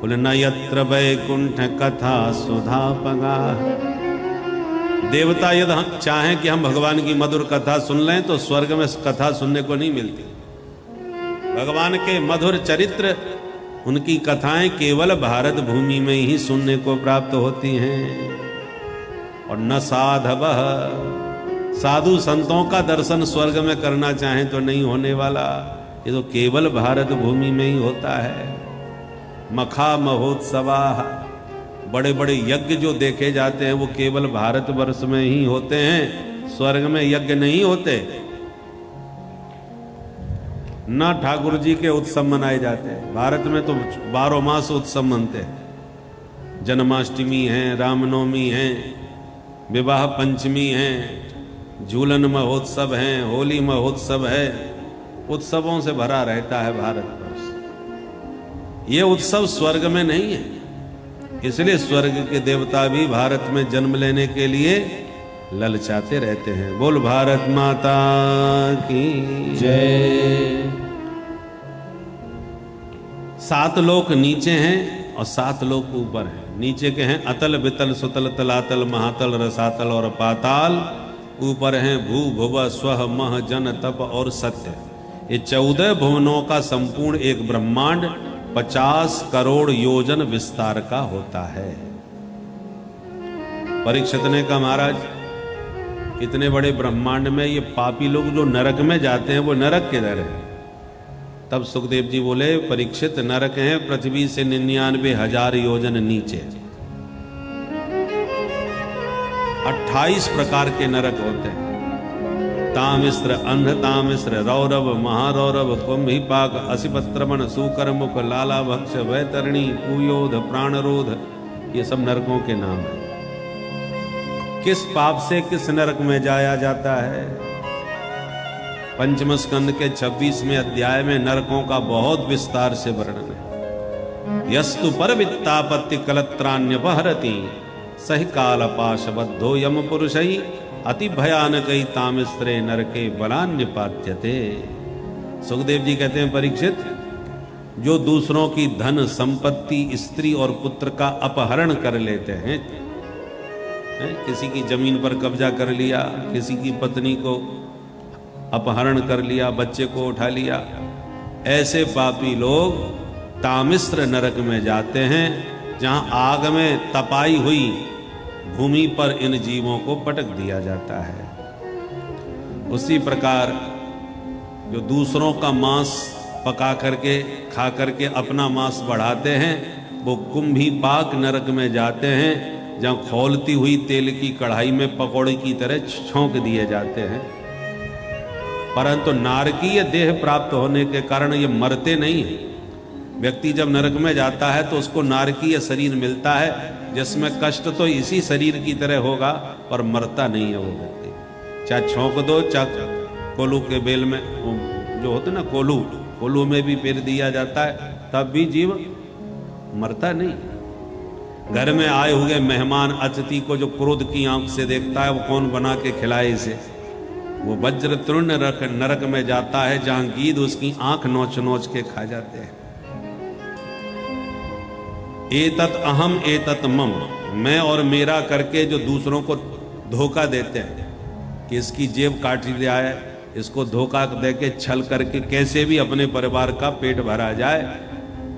बोले, न यत्र वैकुंठ कथा सुधा पगा। देवता यदि हम चाहें कि हम भगवान की मधुर कथा सुन लें तो स्वर्ग में कथा सुनने को नहीं मिलती। भगवान के मधुर चरित्र, उनकी कथाएं केवल भारत भूमि में ही सुनने को प्राप्त होती हैं। और न साधवः, साधु संतों का दर्शन स्वर्ग में करना चाहें तो नहीं होने वाला। ये तो केवल भारत भूमि में ही होता है। मखा महोत्सवा, बड़े बड़े यज्ञ जो देखे जाते हैं वो केवल भारतवर्ष में ही होते हैं, स्वर्ग में यज्ञ नहीं होते। न ठाकुर जी के उत्सव मनाए जाते हैं। भारत में तो 12 मास उत्सव मनते हैं। जन्माष्टमी है, रामनवमी है, विवाह पंचमी है, झूलन महोत्सव है, होली महोत्सव है। उत्सवों से भरा रहता है भारतवर्ष। ये उत्सव स्वर्ग में नहीं है, इसलिए स्वर्ग के देवता भी भारत में जन्म लेने के लिए ललचाते रहते हैं। बोल भारत माता की जय। 7 लोक नीचे हैं और 7 लोक ऊपर हैं। नीचे के हैं अतल वितल सुतल तलातल महातल रसातल और पाताल। ऊपर हैं भू भुव स्वह मह जन तप और सत्य। ये 14 भुवनों का संपूर्ण एक ब्रह्मांड 50 करोड़ योजन विस्तार का होता है। परीक्षित ने कहा, महाराज, इतने बड़े ब्रह्मांड में ये पापी लोग जो नरक में जाते हैं वो नरक किधर है? तब सुखदेव जी बोले, परीक्षित, नरक है पृथ्वी से 99,000 योजन नीचे। 28 प्रकार के नरक होते हैं। तामिश्र, अंध तामिश्र, रौरव, महारौरव, कुंभिपाक, असिपत्रमण, सूकरमुख, लाला भक्ष, वैतरणी, कुयोध, प्राणरोध, ये सब नरकों के नाम हैं। किस पाप से किस नरक में जाया जाता है? पंचम स्कंद के 26वें अध्याय में नरकों का बहुत विस्तार से वर्णन है। यस्तु पर वित्तापत्ति कलत्रान्य बहरती सही काल पाशबद्धो यम पुरुषई अति भयानकई तामिस्त्रे नरके बलान्य पात्यते। सुखदेव जी कहते हैं, परीक्षित, जो दूसरों की धन संपत्ति, स्त्री और पुत्र का अपहरण कर लेते हैं, किसी की जमीन पर कब्जा कर लिया, किसी की पत्नी को अपहरण कर लिया, बच्चे को उठा लिया, ऐसे पापी लोग तामिस्र नरक में जाते हैं, जहां आग में तपाई हुई भूमि पर इन जीवों को पटक दिया जाता है। उसी प्रकार जो दूसरों का मांस पका करके खा करके अपना मांस बढ़ाते हैं, वो कुंभिपाक नरक में जाते हैं, जहां खौलती हुई तेल की कढ़ाई में पकौड़े की तरह छौंक दिए जाते हैं। परंतु नारकीय देह प्राप्त होने के कारण ये मरते नहीं हैं। व्यक्ति जब नरक में जाता है तो उसको नारकीय शरीर मिलता है, जिसमें कष्ट तो इसी शरीर की तरह होगा, पर मरता नहीं है वो व्यक्ति। चाहे छौंक दो, चाहे कोलू के बेल में जो होते ना कोलू में भी फेर दिया जाता है, तब भी जीव मरता नहीं। घर में आए हुए मेहमान अतिथि को जो क्रोध की आंख से देखता है, वो कौन बना के खिलाए इसे? वो वज्र तृण नरक में जाता है, जहां गीद उसकी आंख नोच नोच के खा जाते हैं। एतत अहम एतत मम, मैं और मेरा करके जो दूसरों को धोखा देते हैं कि इसकी जेब काट लिया है, इसको धोखा दे के छल करके कैसे भी अपने परिवार का पेट भरा जाए।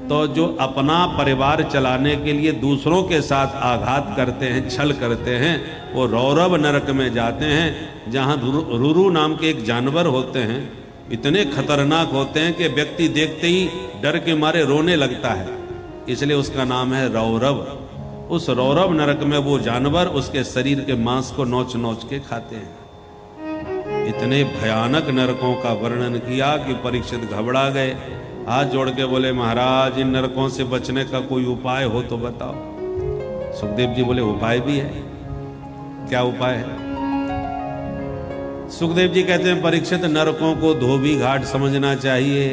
तो जो अपना परिवार चलाने के लिए दूसरों के साथ आघात करते हैं, छल करते हैं, वो रौरव नरक में जाते हैं, जहाँ रुरु नाम के एक जानवर होते हैं, इतने खतरनाक होते हैं कि व्यक्ति देखते ही डर के मारे रोने लगता है, इसलिए उसका नाम है रौरव। उस रौरव नरक में वो जानवर उसके शरीर के मांस को नोच नोच के खाते हैं। इतने भयानक नरकों का वर्णन किया कि परीक्षित घबरा गए, हाथ जोड़ के बोले महाराज इन नरकों से बचने का कोई उपाय हो तो बताओ। सुखदेव जी बोले उपाय भी है। क्या उपाय है? सुखदेव जी कहते हैं परीक्षित नरकों को धोबी घाट समझना चाहिए।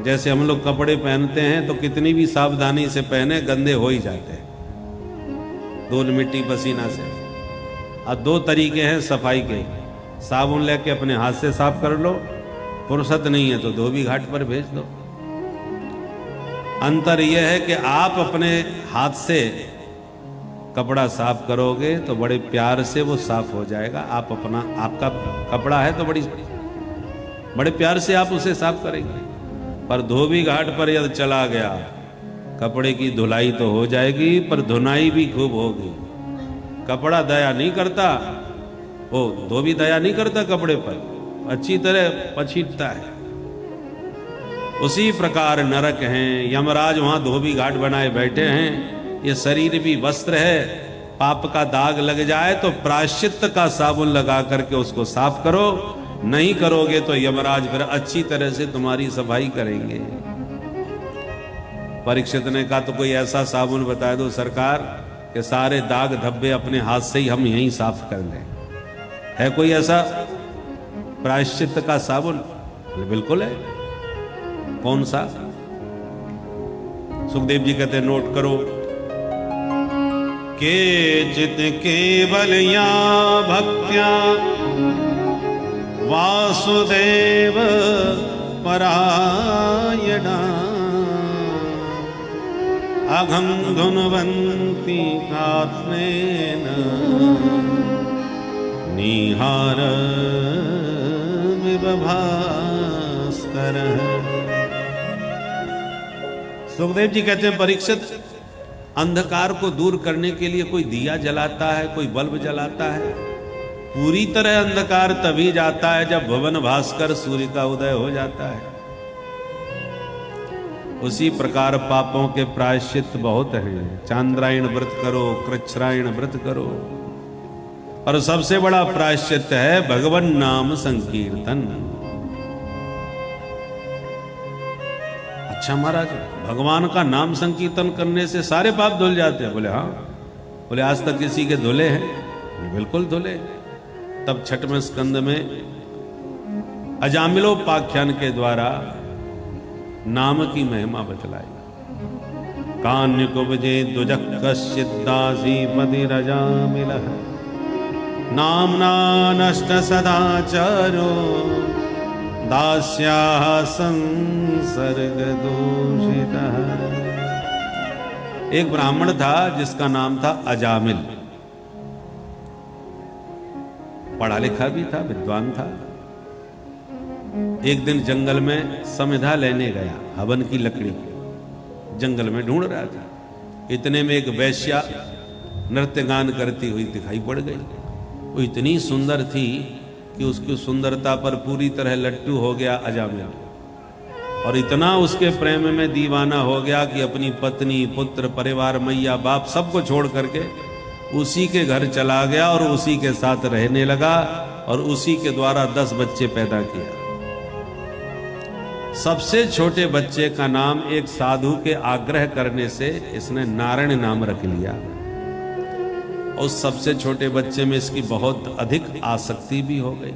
जैसे हम लोग कपड़े पहनते हैं तो कितनी भी सावधानी से पहने गंदे हो ही जाते हैं, धूल मिट्टी पसीना से। अब दो तरीके हैं सफाई के, साबुन लेके अपने हाथ से साफ कर लो, फुर्सत नहीं है तो धोबी घाट पर भेज दो। अंतर यह है कि आप अपने हाथ से कपड़ा साफ करोगे तो बड़े प्यार से वो साफ हो जाएगा। आपका कपड़ा है तो बड़े प्यार से आप उसे साफ करेंगे। पर धोबी घाट पर यदि चला गया, कपड़े की धुलाई तो हो जाएगी पर धुनाई भी खूब होगी। कपड़ा दया नहीं करता, वो धोबी दया नहीं करता कपड़े पर, अच्छी तरह पछीटता है। उसी प्रकार नरक हैं, यमराज वहां धोबी घाट बनाए बैठे हैं। ये शरीर भी वस्त्र है, पाप का दाग लग जाए तो प्रायश्चित का साबुन लगा करके उसको साफ करो, नहीं करोगे तो यमराज फिर अच्छी तरह से तुम्हारी सफाई करेंगे। परीक्षित ने कहा तो कोई ऐसा साबुन बता दो सरकार कि सारे दाग धब्बे अपने हाथ से ही हम यहीं साफ कर लें। है कोई ऐसा प्रायश्चित का साबुन? बिल्कुल है। कौन सा? सुखदेव जी कहते हैं नोट करो। केचित केवलया भक्त्या वासुदेव परायणा अघं धुन्वन्ति कात्स्नेन निहार भास्कर। सुखदेव जी कहते हैं परीक्षित, अंधकार को दूर करने के लिए कोई दिया जलाता है, कोई बल्ब जलाता है। पूरी तरह अंधकार तभी जाता है जब भुवन भास्कर सूर्य का उदय हो जाता है। उसी प्रकार पापों के प्रायश्चित बहुत हैं। चांद्रायण व्रत करो, कृच्छ्रायण व्रत करो, और सबसे बड़ा प्रायश्चित है भगवन नाम संकीर्तन। अच्छा महाराज, भगवान का नाम संकीर्तन करने से सारे पाप धुल जाते हैं? बोले हाँ। बोले आज तक किसी के धुले हैं? बिल्कुल धुले। तब छठवें स्कंद में अजामिलोपाख्यान के द्वारा नाम की महिमा बतलाई। कान्य को बजे दुजक कश्चिदासी मदिरजामिलः नामना नष्ट सदाचारो दास्याः संसर्ग दूषितः। एक ब्राह्मण था जिसका नाम था अजामिल। पढ़ा लिखा भी था, विद्वान था। एक दिन जंगल में समिधा लेने गया, हवन की लकड़ी जंगल में ढूंढ रहा था। इतने में एक वेश्या नृत्य गान करती हुई दिखाई पड़ गई। वो इतनी सुंदर थी कि उसकी सुंदरता पर पूरी तरह लट्टू हो गया अजामिल, और इतना उसके प्रेम में दीवाना हो गया कि अपनी पत्नी, पुत्र, परिवार, मैया, बाप सबको छोड़ करके उसी के घर चला गया और उसी के साथ रहने लगा, और उसी के द्वारा 10 बच्चे पैदा किया। सबसे छोटे बच्चे का नाम एक साधु के आग्रह करने से इसने नारायण नाम रख लिया। उस सबसे छोटे बच्चे में इसकी बहुत अधिक आसक्ति भी हो गई।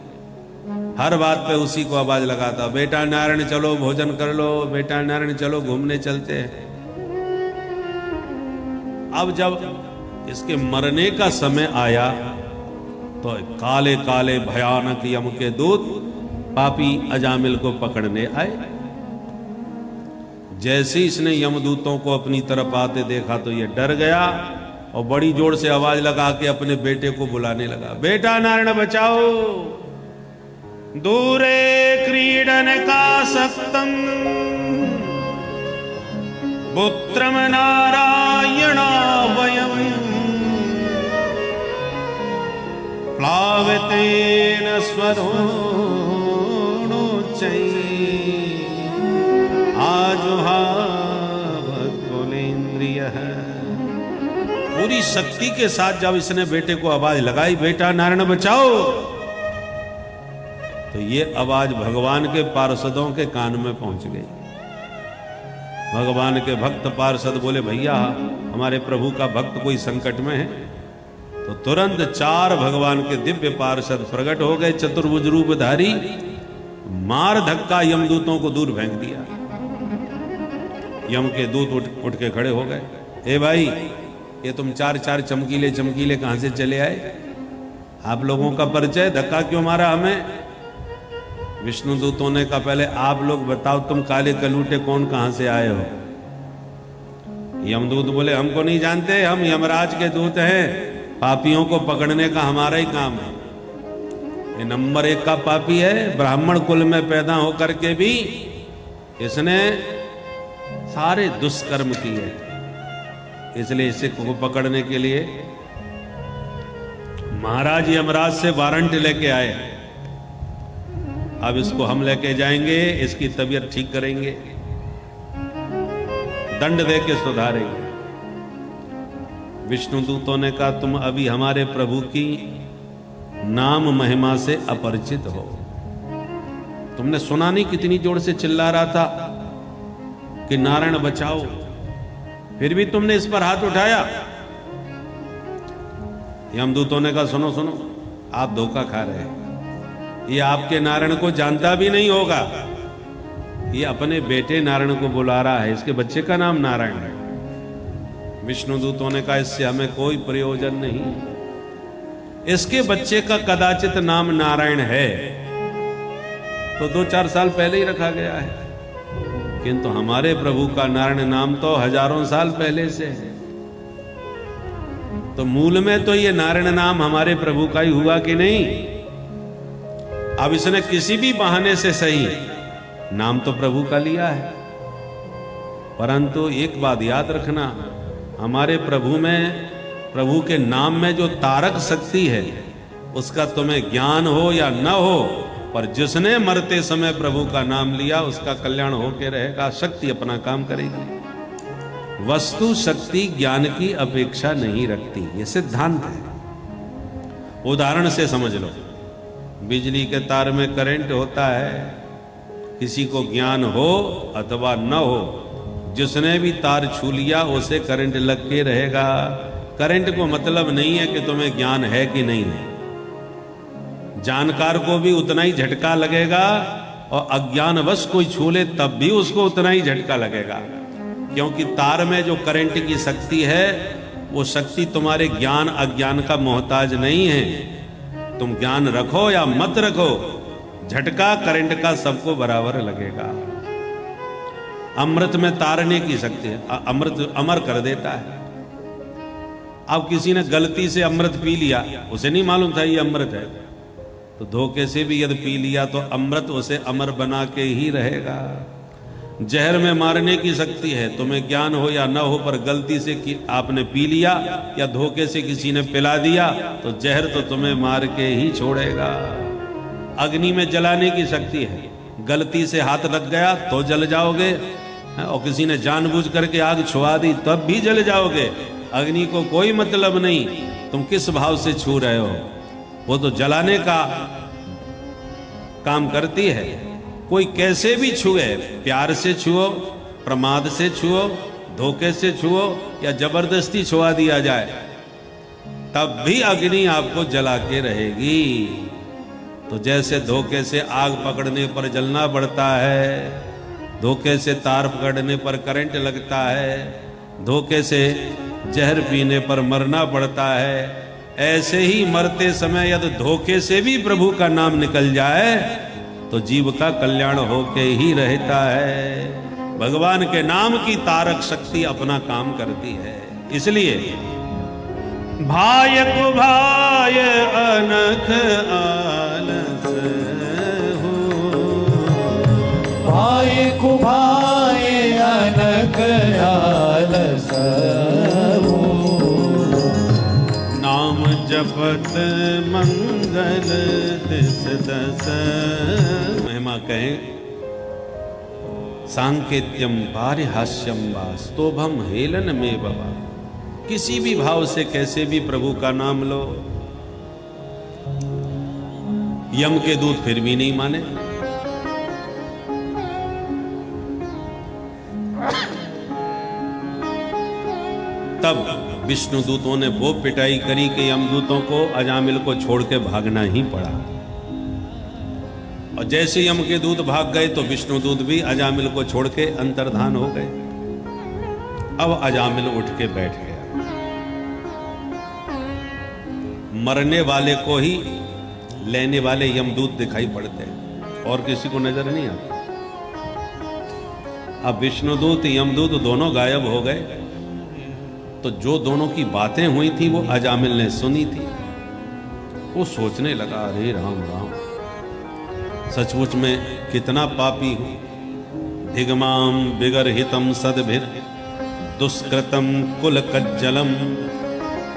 हर बात पे उसी को आवाज लगाता, बेटा नारायण चलो भोजन कर लो, बेटा नारायण चलो घूमने चलते हैं। अब जब इसके मरने का समय आया तो काले काले भयानक यम के दूत पापी अजामिल को पकड़ने आए। जैसे इसने यमदूतों को अपनी तरफ आते देखा तो ये डर गया और बड़ी जोर से आवाज लगा के अपने बेटे को बुलाने लगा, बेटा नारायण बचाओ। दूरे क्रीडन का सक्तम पुत्रम नारायणा वयम प्लावतेन स्वरोणोच्चै आजुहावकुलेन्द्रियः। पूरी शक्ति के साथ जब इसने बेटे को आवाज लगाई, बेटा नारायण बचाओ, तो ये आवाज भगवान के पार्षदों के कान में पहुंच गई। भगवान के भक्त पार्षद बोले, भैया हमारे प्रभु का भक्त कोई संकट में है। तो तुरंत 4 भगवान के दिव्य पार्षद प्रकट हो गए, चतुर्भुज रूपधारी, मार धक्का यमदूतों को दूर फेंक दिया। यम के दूत उठ के खड़े हो गए। ए भाई, ये तुम 4 चमकीले कहां से चले आए? आप लोगों का परिचय, धक्का क्यों मारा हमें? विष्णु दूतों ने कहा, पहले आप लोग बताओ, तुम काले कलूटे कौन कहां से आए हो? यमदूत बोले, हमको नहीं जानते, हम यमराज के दूत हैं, पापियों को पकड़ने का हमारा ही काम है। ये नंबर 1 का पापी है, ब्राह्मण कुल में पैदा होकर के भी इसने सारे दुष्कर्म किए, इसलिए इसे को पकड़ने के लिए महाराज यमराज से वारंट लेके आए। अब इसको हम लेके जाएंगे, इसकी तबीयत ठीक करेंगे, दंड दे के सुधारेंगे। विष्णु दूतों ने कहा, तुम अभी हमारे प्रभु की नाम महिमा से अपरिचित हो। तुमने सुना नहीं कितनी जोर से चिल्ला रहा था कि नारायण बचाओ, फिर भी तुमने इस पर हाथ उठाया। यमदूतों ने कहा, सुनो सुनो, आप धोखा खा रहे हैं, ये आपके नारायण को जानता भी नहीं होगा, ये अपने बेटे नारायण को बुला रहा है, इसके बच्चे का नाम नारायण है। विष्णु दूतों ने कहा, इससे हमें कोई प्रयोजन नहीं, इसके बच्चे का कदाचित नाम नारायण है तो 2-4 साल पहले ही रखा गया है, किंतु हमारे प्रभु का नारायण नाम तो हजारों साल पहले से है। तो मूल में तो ये नारायण नाम हमारे प्रभु का ही हुआ कि नहीं? अब इसने किसी भी बहाने से सही नाम तो प्रभु का लिया है, परंतु एक बात याद रखना, हमारे प्रभु में, प्रभु के नाम में जो तारक शक्ति है, उसका तुम्हें ज्ञान हो या न हो, पर जिसने मरते समय प्रभु का नाम लिया उसका कल्याण होके रहेगा, शक्ति अपना काम करेगी। वस्तु शक्ति ज्ञान की अपेक्षा नहीं रखती, ये सिद्धांत है। उदाहरण से समझ लो, बिजली के तार में करंट होता है, किसी को ज्ञान हो अथवा न हो, जिसने भी तार छू लिया उसे करंट लग के रहेगा। करंट को मतलब नहीं है कि तुम्हें ज्ञान है कि नहीं है, जानकार को भी उतना ही झटका लगेगा और अज्ञानवश कोई छू ले तब भी उसको उतना ही झटका लगेगा, क्योंकि तार में जो करंट की शक्ति है वो शक्ति तुम्हारे ज्ञान अज्ञान का मोहताज नहीं है। तुम ज्ञान रखो या मत रखो, झटका करंट का सबको बराबर लगेगा। अमृत में तारने की शक्ति है, अमृत अमर कर देता है। अब किसी ने गलती से अमृत पी लिया, उसे नहीं मालूम था ये अमृत है, तो धोखे से भी यदि पी लिया तो अमृत उसे अमर बना के ही रहेगा। जहर में मारने की शक्ति है, तुम्हें ज्ञान हो या न हो, पर गलती से आपने पी लिया या धोखे से किसी ने पिला दिया तो जहर तो तुम्हें मार के ही छोड़ेगा। अग्नि में जलाने की शक्ति है, गलती से हाथ लग गया तो जल जाओगे, और किसी ने जानबूझ करके आग छुआ दी तब भी जल जाओगे। अग्नि को कोई मतलब नहीं तुम किस भाव से छू रहे हो, वो तो जलाने का काम करती है। कोई कैसे भी छुए, प्यार से छुओ, प्रमाद से छुओ, धोखे से छुओ या जबरदस्ती छुआ दिया जाए, तब भी अग्नि आपको जला के रहेगी। तो जैसे धोखे से आग पकड़ने पर जलना पड़ता है, धोखे से तार पकड़ने पर करंट लगता है, धोखे से जहर पीने पर मरना पड़ता है, ऐसे ही मरते समय यदि धोखे से भी प्रभु का नाम निकल जाए तो जीव का कल्याण होके ही रहता है। भगवान के नाम की तारक शक्ति अपना काम करती है। इसलिए भाय को भाय अनख आलस कुभाए अनक आलसहु। नाम जपत मंगल दिस दस। महिमा कहें सांकेत्यम पारिहास्यम वा स्तोभम हेलन में बाबा। किसी भी भाव से कैसे भी प्रभु का नाम लो, यम के दूत फिर भी नहीं माने। तब विष्णु दूतों ने वो पिटाई करी कि यमदूतों को अजामिल को छोड़ के भागना ही पड़ा। और जैसे यम के दूत भाग गए तो विष्णु दूत भी अजामिल को छोड़ के अंतर्धान हो गए। अब अजामिल उठ के बैठ गया। मरने वाले को ही लेने वाले यमदूत दिखाई पड़ते हैं और किसी को नजर नहीं आता। अब विष्णुदूत यमदूत दोनों गायब हो गए तो जो दोनों की बातें हुई थी वो अजामिल ने सुनी थी। वो सोचने लगा, अरे राम राम, सचमुच में कितना पापी हूं। धिगमाम बिगरहितम सदभिर दुष्कृतम कुल कज्जलम।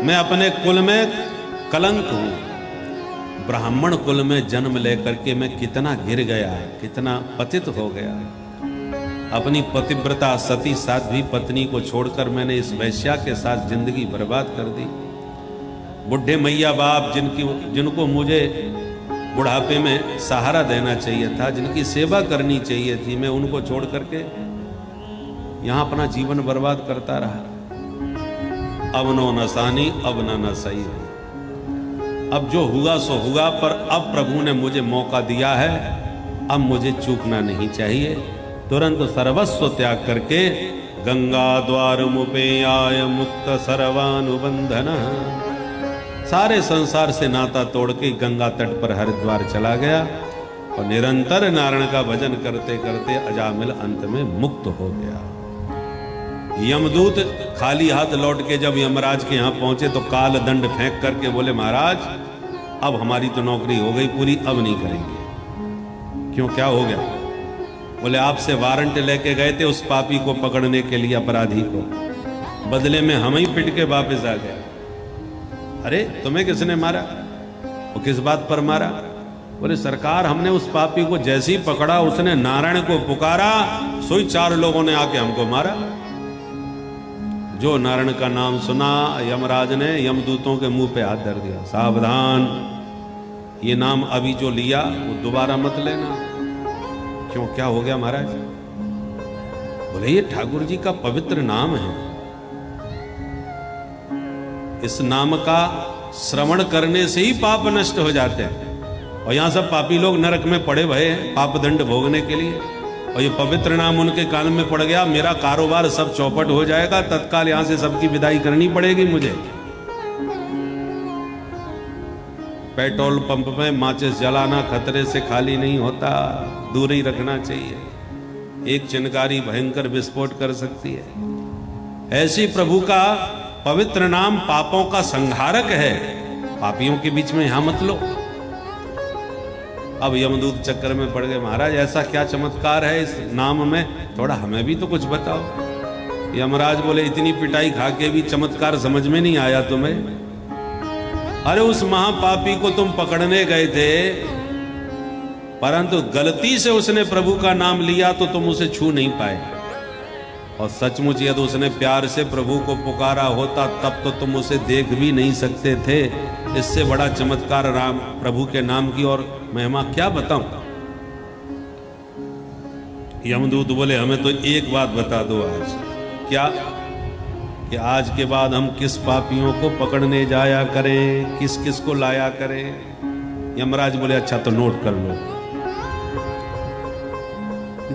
मैं अपने कुल में कलंक हूं। ब्राह्मण कुल में जन्म लेकर के मैं कितना गिर गया है, कितना पतित हो गया है। अपनी पतिव्रता सती साध्वी पत्नी को छोड़कर मैंने इस वैश्या के साथ जिंदगी बर्बाद कर दी। बुढ़े मैया बाप जिनको मुझे बुढ़ापे में सहारा देना चाहिए था, जिनकी सेवा करनी चाहिए थी, मैं उनको छोड़ करके यहां अपना जीवन बर्बाद करता रहा। अब नो नसानी अब न सही। अब जो हुआ सो हुआ, पर अब प्रभु ने मुझे मौका दिया है, अब मुझे चूकना नहीं चाहिए। तुरंत सर्वस्व त्याग करके गंगा द्वार मुपेयाय मुक्त सर्वानुबंधन। सारे संसार से नाता तोड़ के गंगा तट पर हरिद्वार चला गया और निरंतर नारायण का भजन करते करते अजामिल अंत में मुक्त हो गया। यमदूत खाली हाथ लौट के जब यमराज के यहां पहुंचे तो काल दंड फेंक करके बोले, महाराज अब हमारी तो नौकरी हो गई पूरी, अब नहीं करेंगे। क्यों, क्या हो गया? बोले आपसे वारंट लेके गए थे उस पापी को पकड़ने के लिए, अपराधी को, बदले में हम ही पिट के वापस आ गए। अरे तुम्हें किसने मारा? वो किस बात पर मारा? बोले सरकार हमने उस पापी को जैसे ही पकड़ा उसने नारायण को पुकारा, सोई 4 लोगों ने आके हमको मारा। जो नारायण का नाम सुना यमराज ने यमदूतों के मुंह पे हाथ धर दिया, सावधान, ये नाम अभी जो लिया वो दोबारा मत लेना। क्यों, क्या हो गया महाराज? बोले ये ठाकुर जी का पवित्र नाम है, इस नाम का श्रवण करने से ही पाप नष्ट हो जाते हैं। और यहां सब पापी लोग नरक में पड़े भये हैं पाप दंड भोगने के लिए, और ये पवित्र नाम उनके कान में पड़ गया, मेरा कारोबार सब चौपट हो जाएगा, तत्काल यहां से सबकी विदाई करनी पड़ेगी मुझे। पेट्रोल पंप में माचिस जलाना खतरे से खाली नहीं होता, दूर ही रखना चाहिए। एक चिनकारी भयंकर विस्फोट कर सकती है। ऐसी प्रभु का पवित्र नाम पापों का संहारक है, पापियों के बीच में यहां मत लो। अब यमदूत चक्कर में पड़ गए, महाराज ऐसा क्या चमत्कार है इस नाम में, थोड़ा हमें भी तो कुछ बताओ। यमराज बोले इतनी पिटाई खा के भी चमत्कार समझ में नहीं आया तुम्हें? अरे उस महापापी को तुम पकड़ने गए थे, परंतु गलती से उसने प्रभु का नाम लिया तो तुम उसे छू नहीं पाए। और सचमुच यदि उसने प्यार से प्रभु को पुकारा होता तब तो तुम उसे देख भी नहीं सकते थे। इससे बड़ा चमत्कार राम प्रभु के नाम की और महिमा क्या बताऊं। यमदूत बोले हमें तो एक बात बता दो आज। क्या? कि आज के बाद हम किस पापियों को पकड़ने जाया करें, किस किस को लाया करें। यमराज बोले अच्छा तो नोट कर लो।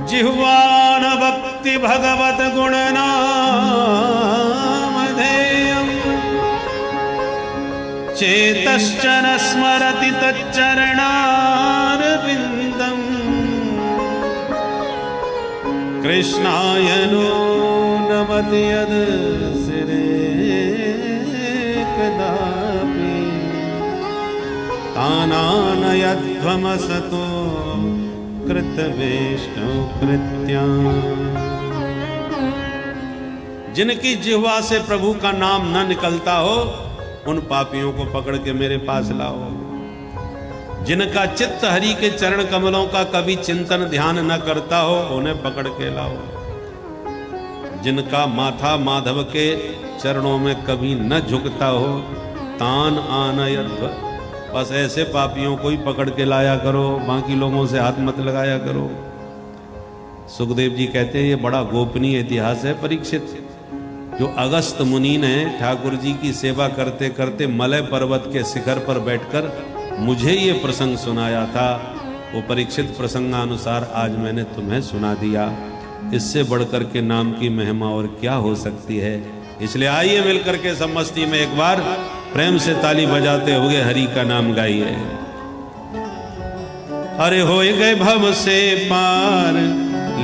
जिह्वान भक्ति भगवत गुण नामधेयम् चेतश्चन स्मरति तच्चरणारविन्दम् कृष्णाय नो नमति यद सिरे कदापि तानानयध्वमसतो कृत वैष्णव कृत्या। जिनकी जिह्वा से प्रभु का नाम न निकलता हो उन पापियों को पकड़ के मेरे पास लाओ। जिनका चित्त हरि के चरण कमलों का कभी चिंतन ध्यान न करता हो उन्हें पकड़ के लाओ। जिनका माथा माधव के चरणों में कभी न झुकता हो तान आनयध्व, बस ऐसे पापियों को ही पकड़ के लाया करो, बाकी लोगों से हाथ मत लगाया करो। सुखदेव जी कहते हैं ये बड़ा गोपनीय इतिहास है परीक्षित। जो अगस्त मुनि ने ठाकुर जी की सेवा करते करते मलय पर्वत के शिखर पर बैठकर मुझे ये प्रसंग सुनाया था, वो परीक्षित प्रसंगानुसार आज मैंने तुम्हें सुना दिया। इससे बढ़कर के नाम की महिमा और क्या हो सकती है। इसलिए आइए मिलकर के सब मस्ती में एक बार प्रेम से ताली बजाते हुए हरि का नाम गाइए। अरे हो गए भव से पार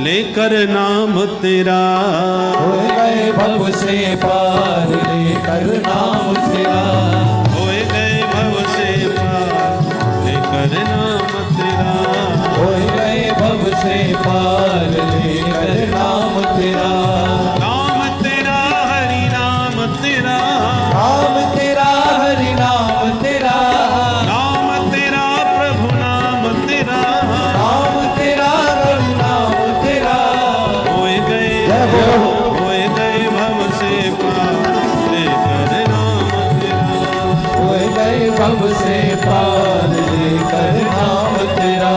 लेकर नाम तेरा, हो गए भव से पार लेकर नाम तेरा, हो गए भव से पार लेकर नाम तेरा, हो गए भव से पार लेकर नाम तेरा। नाम तेरा हरि नाम तेरा, नाम तेरा हरि नाम तेरा, नाम तेरा प्रभु नाम तेरा, नाम तेरा प्रभु नाम तेरा। होए गए भव से पार लेकर नाम तेरा, हो गए भव से पार लेकर नाम तेरा।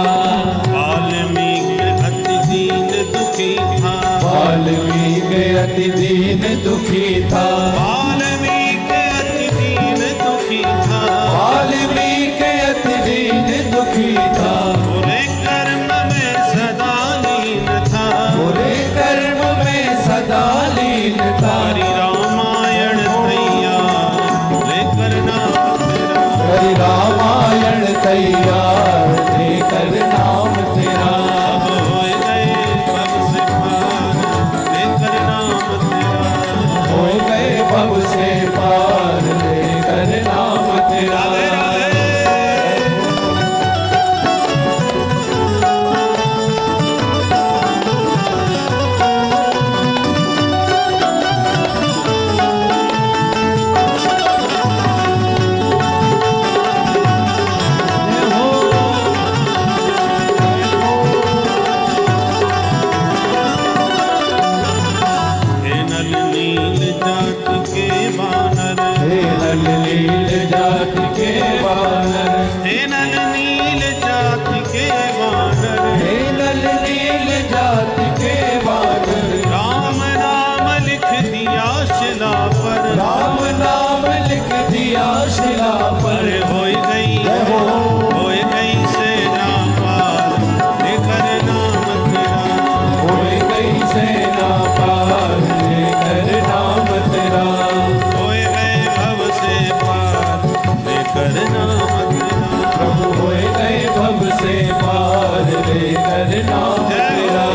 वाल्मीकि अति दीन दुखी था, वाल्मीकि अति दीन दुखी था, वाल्मीकि अति दीन दुखी था, वाल्मीकि अति दीन दुखी था। बुरे कर्म में सदा लीन था, बुरे कर्म में सदा लीन था। हरि रामायण तैयार लेकर नाम तेरा, हरि रामायण तैयार लेकर नाम तेरा। अब होए गए भव से पार लेकर नाम तेरा, हो गए भव से पार लेकर नाम तेरा। राधे राधे। हे नल नील जाति के वानर, हे नल नील जाति के वानर, हे नल नील जाति के वानर, हे नल नील जाति के वानर। राम नाम लिख दिया शिला पर, राम नाम लिख दिया शिला पर। अरे होए गई सेना पार लेकर नाम तेरा, हो गई सेना पार लेकर नाम तेरा। होए गए भव से पार लेकर नाम तेरा। प्रभु हो गए भव से पार लेकर नाम तेरा।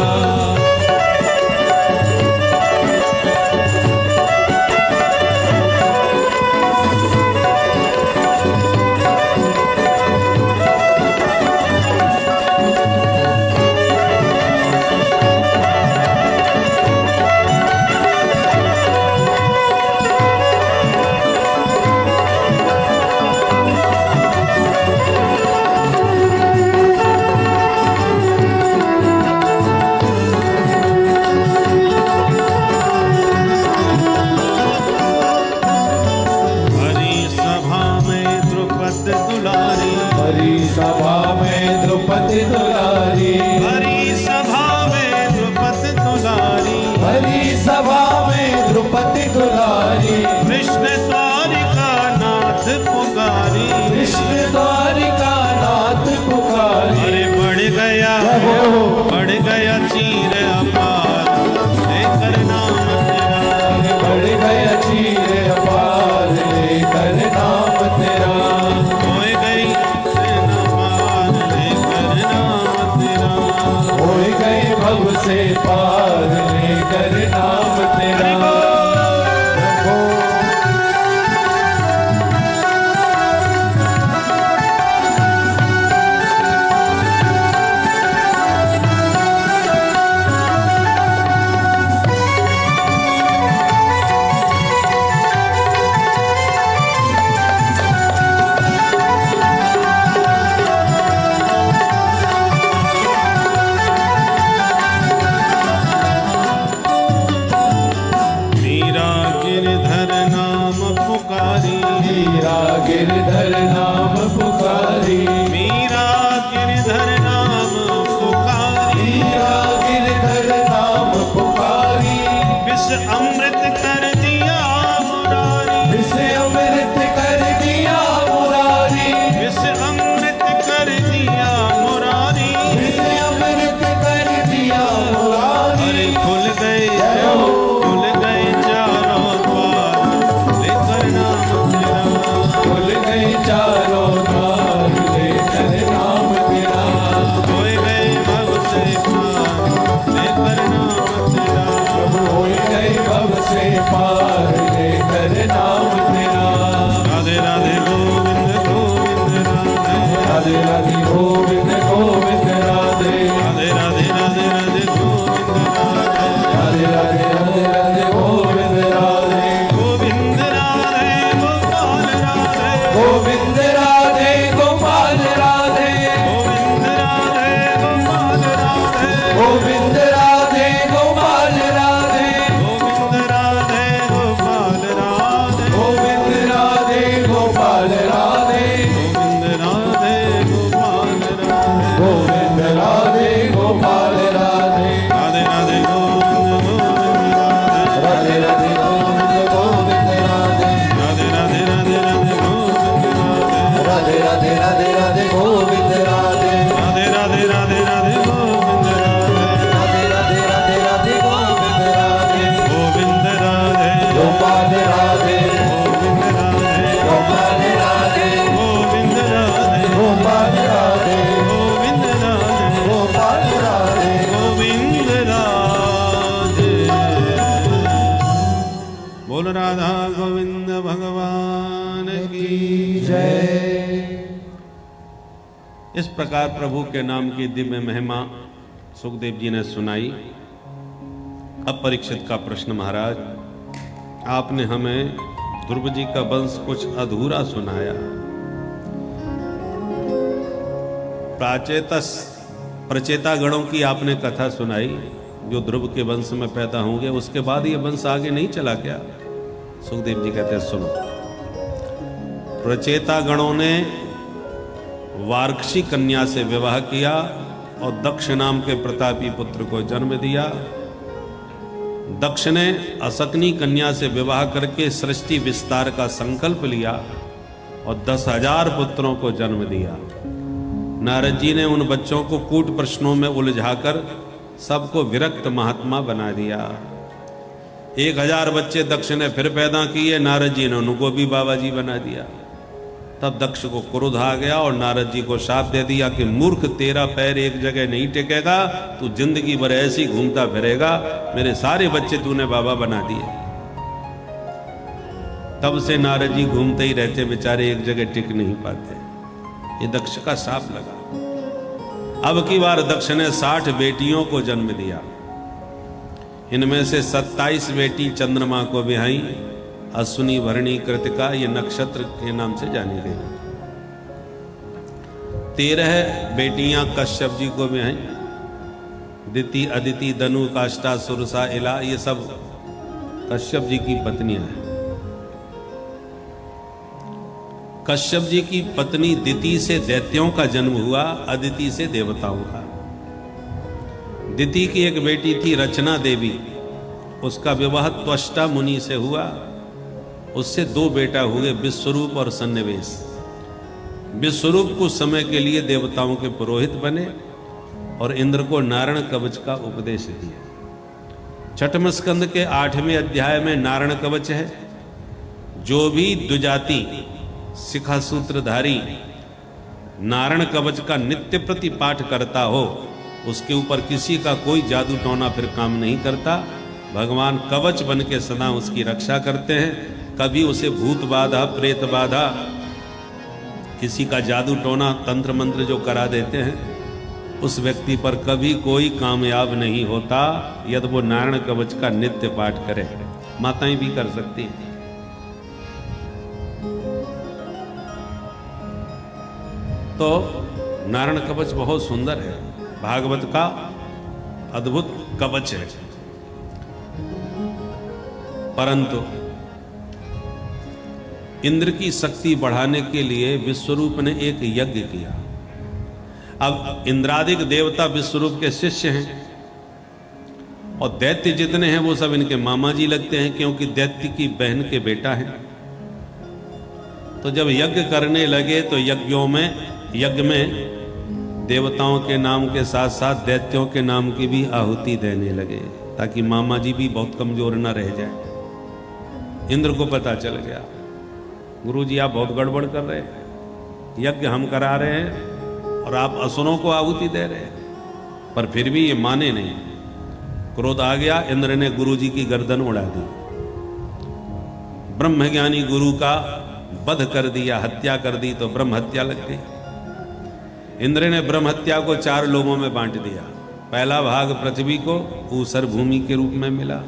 मीरा गिरधर नाम पुकारी, मीरा गिरधर नाम पुकारी, मीरा गिरधर नाम पुकारी, विष अमृत कर दिया मुरारी, विष अमृत कर दिया मुरारी, विष अमृत कर दिया मुरारी, विष अमृत कर दिया मुरारी। अरे खुल गए चारों द्वार लेकर नाम तेरा, खुल गए चारों द्वार लेकर नाम तेरा, खोए गए भव से पार लेकर नाम तेरा, खोए गए भव से पार लेकर नाम तेरा। राधे राधे गोविंद गोविंद राधे, राधे राधे गोविंद गोविंद राधे, राधे राधे राधे राधे गोविंद राधे, राधे राधे राधे राधे गोविंद राधे, गोविंद राधे गोपाल राधे, गोविंद राधे गोपाल राधे, गोविंद राधे गोपाल राधे, गोविंद राधे गोपाल राधे, गोविंद राधे गोपाल राधे, गोविंद राधे गोपाल राधे, गोविंद राधे गोपाल राधे, गोविंद राधे गोपाल राधे, राधे राधे गोविंद गोविंद राधे, राधे राधे गोविंद गोविंद राधे, राधे राधे राधे राधे गोविंद राधे, राधे राधे राधे राधे गोविंद राधे, राधे राधे राधे गोविंद राधे, गोविंद राधे गोपाल राधे, गोविंद राधे गोपाल राधे, गोविंद राधे गोपाल राधे, गोविंद राधे गोपाल राधे, गोविंद राधे। बोल राधा गोविंद भगवान की जय। इस प्रकार प्रभु के नाम की दिव्य महिमा सुखदेव जी ने सुनाई। अब परीक्षित का प्रश्न, महाराज आपने हमें ध्रुव जी का वंश कुछ अधूरा सुनाया। प्रचेता गणों की आपने कथा सुनाई जो ध्रुव के वंश में पैदा होंगे, उसके बाद ये वंश आगे नहीं चला क्या? सुखदेव जी कहते हैं सुनो, प्रचेता गणों ने वार्क्षी कन्या से विवाह किया और दक्ष नाम के प्रतापी पुत्र को जन्म दिया। दक्ष ने असकनी कन्या से विवाह करके सृष्टि विस्तार का संकल्प लिया और 10,000 पुत्रों को जन्म दिया। नारद जी ने उन बच्चों को कूट प्रश्नों में उलझाकर सबको विरक्त महात्मा बना दिया। 1,000 बच्चे दक्ष ने फिर पैदा किए, नारद जी ने उनको भी बाबा जी बना दिया। तब दक्ष को क्रोध आ गया और नारद जी को शाप दे दिया कि मूर्ख, तेरा पैर एक जगह नहीं टिकेगा, तू जिंदगी भर ऐसी घूमता फिरेगा, मेरे सारे बच्चे तूने बाबा बना दिए। तब से नारद जी घूमते ही रहते, बेचारे एक जगह टिक नहीं पाते। ये दक्ष का शाप लगा। अब की बार दक्ष ने 60 बेटियों को जन्म दिया। इनमें से 27 बेटी चंद्रमा को बिहाई, अश्विनी भरणी कृतिका, ये नक्षत्र के नाम से जानी गई। 13 बेटियां कश्यप जी को बिहाई, दिति, अदिति, धनु, काष्ठा, सुरसा, इला, ये सब कश्यप जी की पत्नियां हैं। कश्यप जी की पत्नी दिति से दैत्यों का जन्म हुआ, अदिति से देवताओं का। दिति की एक बेटी थी रचना देवी, उसका विवाह त्वष्टा मुनि से हुआ। उससे 2 बेटा हुए, विश्वरूप और सन्निवेश। विश्वरूप कुछ समय के लिए देवताओं के पुरोहित बने और इंद्र को नारायण कवच का उपदेश दिया। छठवें स्कंद के 8वें अध्याय में नारायण कवच है। जो भी द्विजाति शिखा सूत्रधारी नारायण कवच का नित्य प्रति पाठ करता हो, उसके ऊपर किसी का कोई जादू टोना फिर काम नहीं करता। भगवान कवच बन के सदा उसकी रक्षा करते हैं। कभी उसे भूत बाधा, प्रेत बाधा, किसी का जादू टोना, तंत्र मंत्र जो करा देते हैं, उस व्यक्ति पर कभी कोई कामयाब नहीं होता यदि वो नारायण कवच का नित्य पाठ करे। माताएं भी कर सकती हैं। तो नारायण कवच बहुत सुंदर है, भागवत का अद्भुत कवच है। परंतु इंद्र की शक्ति बढ़ाने के लिए विश्वरूप ने एक यज्ञ किया। अब इंद्रादिक देवता विश्वरूप के शिष्य हैं और दैत्य जितने हैं वो सब इनके मामा जी लगते हैं, क्योंकि दैत्य की बहन के बेटा हैं। तो जब यज्ञ करने लगे तो यज्ञ में देवताओं के नाम के साथ साथ दैत्यों के नाम की भी आहुति देने लगे, ताकि मामा जी भी बहुत कमजोर न रह जाए। इंद्र को पता चल गया, गुरु जी आप बहुत गड़बड़ कर रहे हैं, यज्ञ हम करा रहे हैं और आप असुरों को आहुति दे रहे हैं। पर फिर भी ये माने नहीं। क्रोध आ गया, इंद्र ने गुरु जी की गर्दन उड़ा दी, ब्रह्मज्ञानी गुरु का वध कर दिया, हत्या कर दी, तो ब्रह्म हत्या लग गई। इंद्र ने ब्रह्म हत्या को 4 लोगों में बांट दिया। पहला भाग पृथ्वी को ऊसर भूमि के रूप में मिला,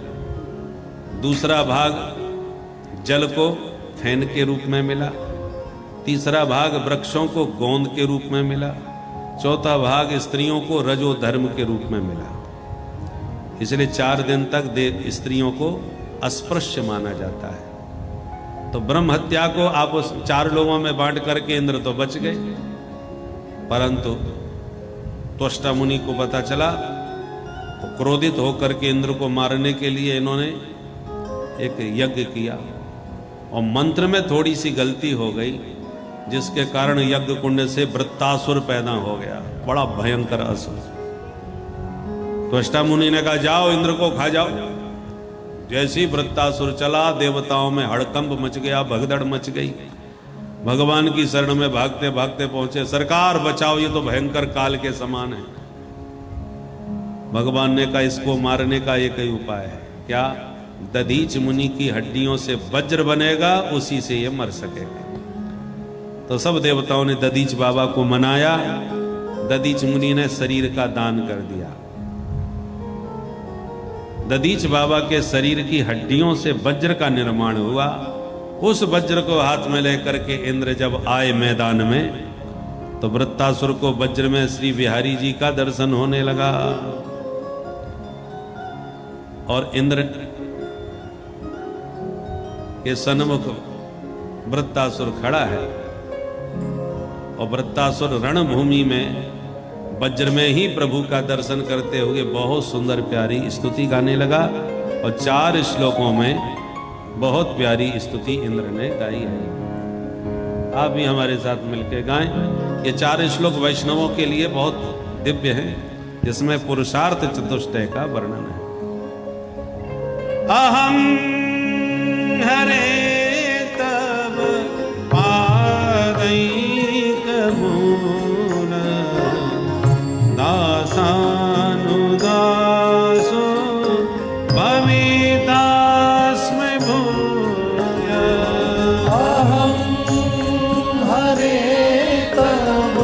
दूसरा भाग जल को फैन के रूप में मिला, तीसरा भाग वृक्षों को गोंद के रूप में मिला, चौथा भाग स्त्रियों को रजो धर्म के रूप में मिला। इसलिए 4 दिन तक स्त्रियों को अस्पृश्य माना जाता है। तो ब्रह्म हत्या को आप उस 4 लोगों में बांट करके इंद्र तो बच गए, परंतु त्वष्टा मुनि को पता चला तो क्रोधित होकर के इंद्र को मारने के लिए इन्होंने एक यज्ञ किया और मंत्र में थोड़ी सी गलती हो गई, जिसके कारण यज्ञ कुंड से वृत्तासुर पैदा हो गया, बड़ा भयंकर असुर। त्वष्टा मुनि ने कहा जाओ इंद्र को खा जाओ। जैसे ही वृत्तासुर चला, देवताओं में हड़कंप मच गया, भगदड़ मच गई। भगवान की शरण में भागते भागते पहुंचे, सरकार बचाओ, ये तो भयंकर काल के समान है। भगवान ने कहा इसको मारने का एक ही उपाय है, क्या? दधीच मुनि की हड्डियों से वज्र बनेगा, उसी से ये मर सकेगा। तो सब देवताओं ने दधीच बाबा को मनाया। दधीच मुनि ने शरीर का दान कर दिया। दधीच बाबा के शरीर की हड्डियों से वज्र का निर्माण हुआ। उस वज्र को हाथ में लेकर के इंद्र जब आए मैदान में, तो वृत्तासुर को वज्र में श्री बिहारी जी का दर्शन होने लगा। और इंद्र के सन्मुख वृत्तासुर खड़ा है और वृत्तासुर रणभूमि में वज्र में ही प्रभु का दर्शन करते हुए बहुत सुंदर प्यारी स्तुति गाने लगा। और 4 श्लोकों में बहुत प्यारी स्तुति इंद्र ने गाई है। आप भी हमारे साथ मिलकर गाएं। ये 4 श्लोक वैष्णवों के लिए बहुत दिव्य हैं, जिसमें पुरुषार्थ चतुष्टय का वर्णन है। अहम हरे तब पादैक मूल दासानुदासो भवितास्मै भूय। अहं हरे तव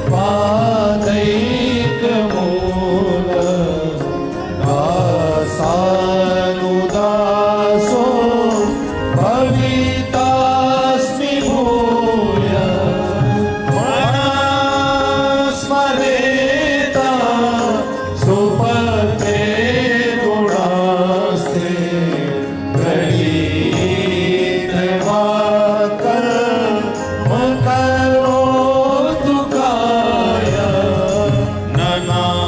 पादैक मूल दासानुदासो भवितास्मै भूय। स्मरेता सुपते गुणास्ते गृहीत कर्म करोतु काय ननागृष्टं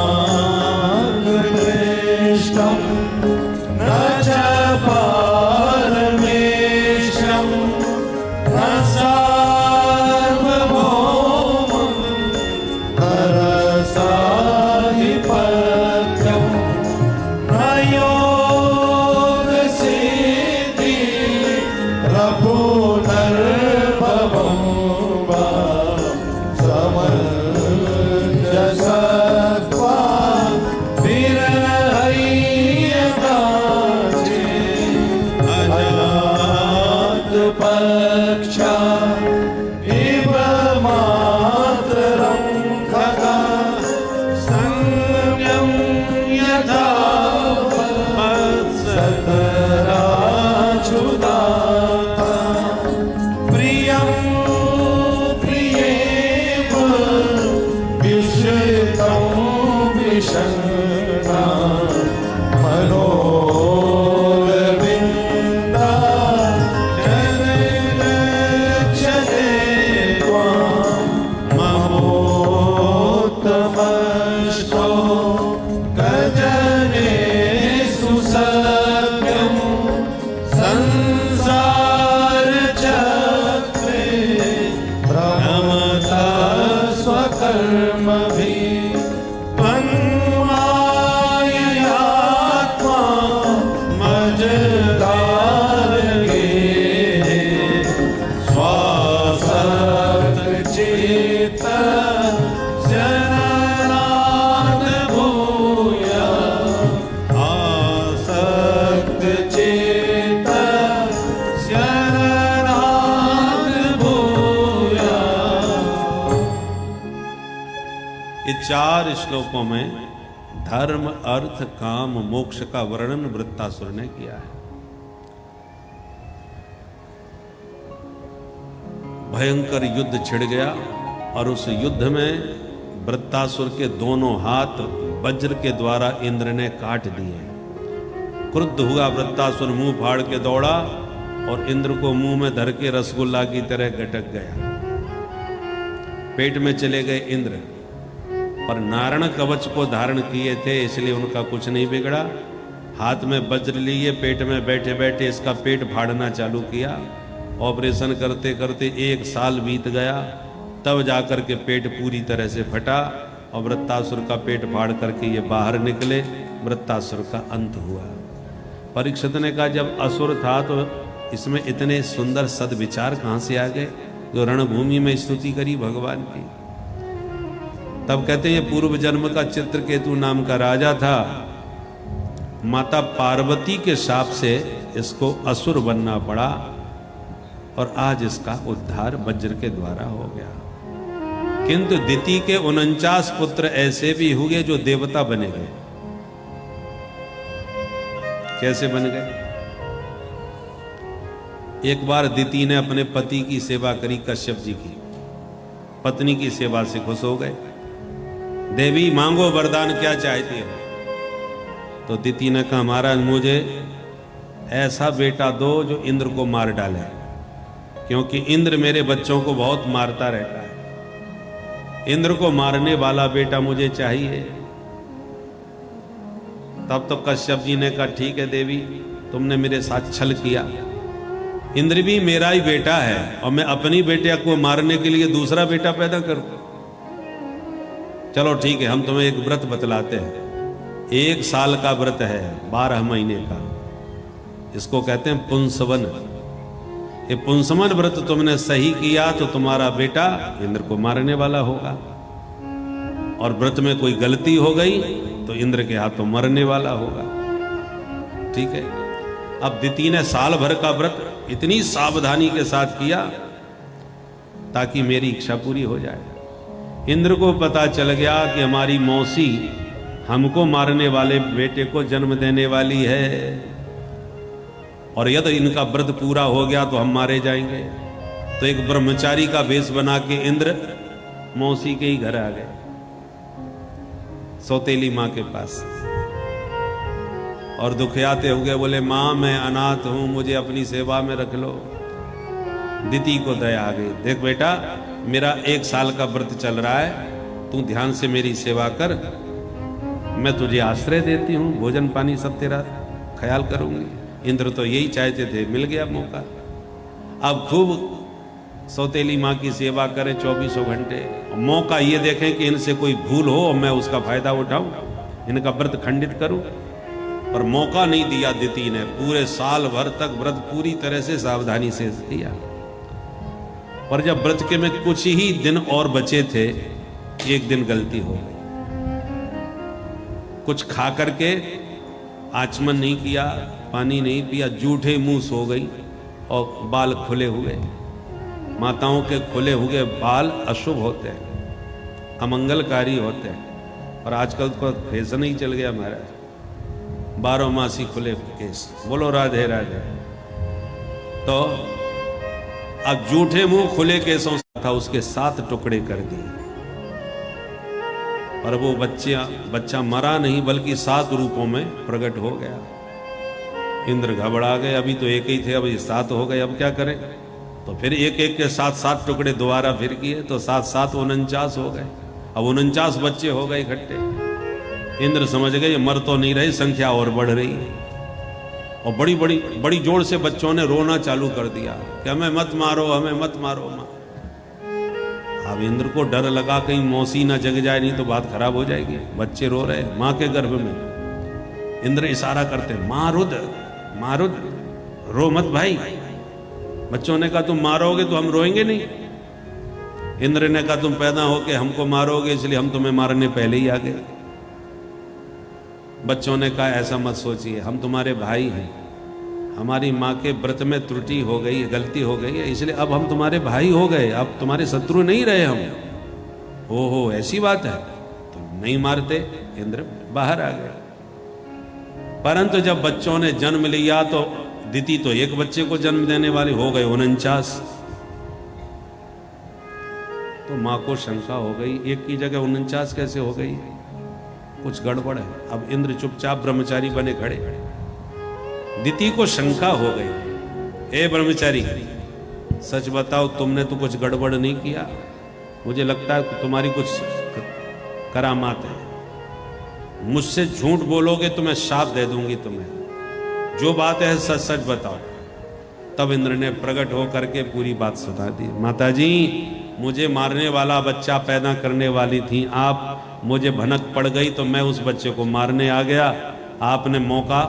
न च पारमेशं न सार्वभौमं तरसाधिपत्यं न योगसिद्धि प्रभुनर्भवं वा समञ्जसत्वा विरहय्यकाचे अजातपक्षा इव मातरं खगा संयं यथा वत्सतराच्युताः। प्रियं प्रियेव विश्रितं विषण्णा मनोरविन्दा जनन संसार चक्रे भ्रमता स्वकर्मभिः तन्माययात्मा मजदार स्वासक्तचेत शरणागत भूया आसक्तचेत शरणागत भूया। ये 4 श्लोकों में धर्म, अर्थ, काम, मोक्ष का वर्णन वृत्तासुर ने किया है। भयंकर युद्ध छिड़ गया और उस युद्ध में वृत्तासुर के दोनों हाथ वज्र के द्वारा इंद्र ने काट दिए। क्रुद्ध हुआ वृत्तासुर मुंह फाड़ के दौड़ा और इंद्र को मुंह में धर के रसगुल्ला की तरह गटक गया। पेट में चले गए इंद्र, पर नारायण कवच को धारण किए थे इसलिए उनका कुछ नहीं बिगड़ा। हाथ में वज्र लिए पेट में बैठे बैठे इसका पेट फाड़ना चालू किया। ऑपरेशन करते करते 1 साल बीत गया, तब जाकर के पेट पूरी तरह से फटा और वृत्तासुर का पेट फाड़ करके ये बाहर निकले। वृत्तासुर का अंत हुआ। परीक्षित ने कहा जब असुर था तो इसमें इतने सुंदर सद्विचार कहाँ से आ गए जो रणभूमि में स्तुति करी भगवान की। तब कहते हैं ये पूर्व जन्म का चित्रकेतु नाम का राजा था। माता पार्वती के शाप से इसको असुर बनना पड़ा और आज इसका उद्धार वज्र के द्वारा हो गया। किंतु दिति के 49 पुत्र ऐसे भी हुए जो देवता बने गए। कैसे बन गए? एक बार दिति ने अपने पति की सेवा करी, कश्यप जी की पत्नी की सेवा से खुश हो गए। देवी मांगो वरदान, क्या चाहती हो? तो दिति ने कहा महाराज मुझे ऐसा बेटा दो जो इंद्र को मार डाले, क्योंकि इंद्र मेरे बच्चों को बहुत मारता रहता है। इंद्र को मारने वाला बेटा मुझे चाहिए। तब तो कश्यप जी ने कहा ठीक है देवी, तुमने मेरे साथ छल किया। इंद्र भी मेरा ही बेटा है और मैं अपनी बेटे को मारने के लिए दूसरा बेटा पैदा करूं? चलो ठीक है, हम तुम्हें एक व्रत बतलाते हैं। 1 साल का व्रत है, 12 महीने का। इसको कहते हैं पुंसवन। ये पुंसवन व्रत तुमने सही किया तो तुम्हारा बेटा इंद्र को मारने वाला होगा, और व्रत में कोई गलती हो गई तो इंद्र के हाथों मरने वाला होगा। ठीक है। अब दिति ने साल भर का व्रत इतनी सावधानी के साथ किया ताकि मेरी इच्छा पूरी हो जाए। इंद्र को पता चल गया कि हमारी मौसी हमको मारने वाले बेटे को जन्म देने वाली है, और यदि इनका व्रत पूरा हो गया तो हम मारे जाएंगे। तो एक ब्रह्मचारी का वेश बना के इंद्र मौसी के ही घर आ गए, सौतेली माँ के पास, और दुखियाते हुए बोले माँ मैं अनाथ हूं, मुझे अपनी सेवा में रख लो। दिति को दया आ गई, देख बेटा मेरा 1 साल का व्रत चल रहा है, तू ध्यान से मेरी सेवा कर, मैं तुझे आश्रय देती हूँ, भोजन पानी सब तेरा ख्याल करूंगी। इंद्र तो यही चाहते थे, मिल गया मौका। अब खूब सौतेली माँ की सेवा करें 24 घंटे, मौका ये देखें कि इनसे कोई भूल हो और मैं उसका फायदा उठाऊं, इनका व्रत खंडित करूं। पर मौका नहीं दिया दिति ने, पूरे साल भर तक व्रत पूरी तरह से सावधानी से किया। पर जब व्रत के में कुछ ही दिन और बचे थे, एक दिन गलती हो गई। कुछ खा करके आचमन नहीं किया, पानी नहीं पिया, जूठे मुंह सो गई और बाल खुले हुए। माताओं के खुले हुए बाल अशुभ होते हैं, अमंगलकारी होते हैं, और आजकल तो फैशन ही चल गया महाराज, 12 मासी खुले केस। बोलो राधे राधे। तो अब जूठे मुंह खुले केसों था, उसके 7 टुकड़े कर दिए, और वो बच्चा मरा नहीं बल्कि 7 रूपों में प्रकट हो गया। इंद्र घबरा गए, अभी तो एक ही थे, अब ये 7 हो गए, अब क्या करें? तो फिर एक एक के 7 टुकड़े दोबारा फिर किए, तो 7 49 हो गए। अब 49 बच्चे हो गए इकट्ठे। इंद्र समझ गए ये मर तो नहीं रहे, संख्या और बढ़ रही है। और बड़ी बड़ी बड़ी जोर से बच्चों ने रोना चालू कर दिया कि हमें मत मारो, हमें मत मारो माँ। अब इंद्र को डर लगा कहीं मौसी ना जग जाए, नहीं तो बात खराब हो जाएगी। बच्चे रो रहे माँ के गर्भ में। इंद्र इशारा करते, माँ रुद्र रो मत भाई। बच्चों ने कहा तुम मारोगे तो हम रोएंगे नहीं। इंद्र ने कहा तुम पैदा होके हमको मारोगे, इसलिए हम तुम्हें मारने पहले ही आ गए। बच्चों ने कहा ऐसा मत सोचिए, हम तुम्हारे भाई हैं, हमारी माँ के व्रत में त्रुटि हो गई, गलती हो गई है, इसलिए अब हम तुम्हारे भाई हो गए, अब तुम्हारे शत्रु नहीं रहे हम। ओहो ऐसी बात है, तो नहीं मारते। इंद्र बाहर आ गए। परंतु जब बच्चों ने जन्म लिया तो दिति तो एक बच्चे को जन्म देने वाले हो गए 49। तो माँ को शंका हो गई, एक की जगह 49 कैसे हो गई, कुछ गड़बड़ है। अब इंद्र चुपचाप ब्रह्मचारी बने खड़े। दिति को शंका हो गई, ए ब्रह्मचारी सच बताओ तुमने तो कुछ गड़बड़ नहीं किया, मुझे लगता है तुम्हारी कुछ करामात है, मुझसे झूठ बोलोगे तो मैं शाप दे दूंगी तुम्हें, जो बात है सच सच बताओ। तब इंद्र ने प्रकट होकर के पूरी बात सुना दी। माताजी मुझे मारने वाला बच्चा पैदा करने वाली थी आप, मुझे भनक पड़ गई तो मैं उस बच्चे को मारने आ गया। आपने मौका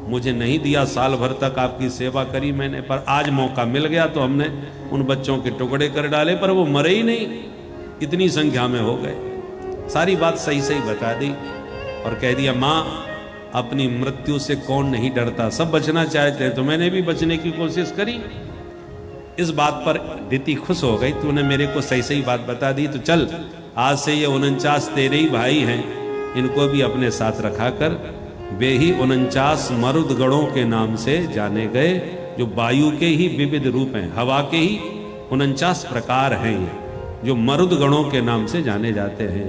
मुझे नहीं दिया, साल भर तक आपकी सेवा करी मैंने, पर आज मौका मिल गया तो हमने उन बच्चों के टुकड़े कर डाले, पर वो मरे ही नहीं, इतनी संख्या में हो गए। सारी बात सही सही बता दी और कह दिया माँ अपनी मृत्यु से कौन नहीं डरता, सब बचना चाहते हैं, तो मैंने भी बचने की कोशिश करी। इस बात पर दिति खुश हो गई, तूने मेरे को सही सही बात बता दी, तो चल आज से ये 49 तेरे ही भाई हैं, इनको भी अपने साथ रखा कर। वे ही 49 मरुद गणों के नाम से जाने गए, जो वायु के ही विविध रूप हैं, हवा के ही 49 प्रकार हैं ये, जो मरुद गणों के नाम से जाने जाते हैं।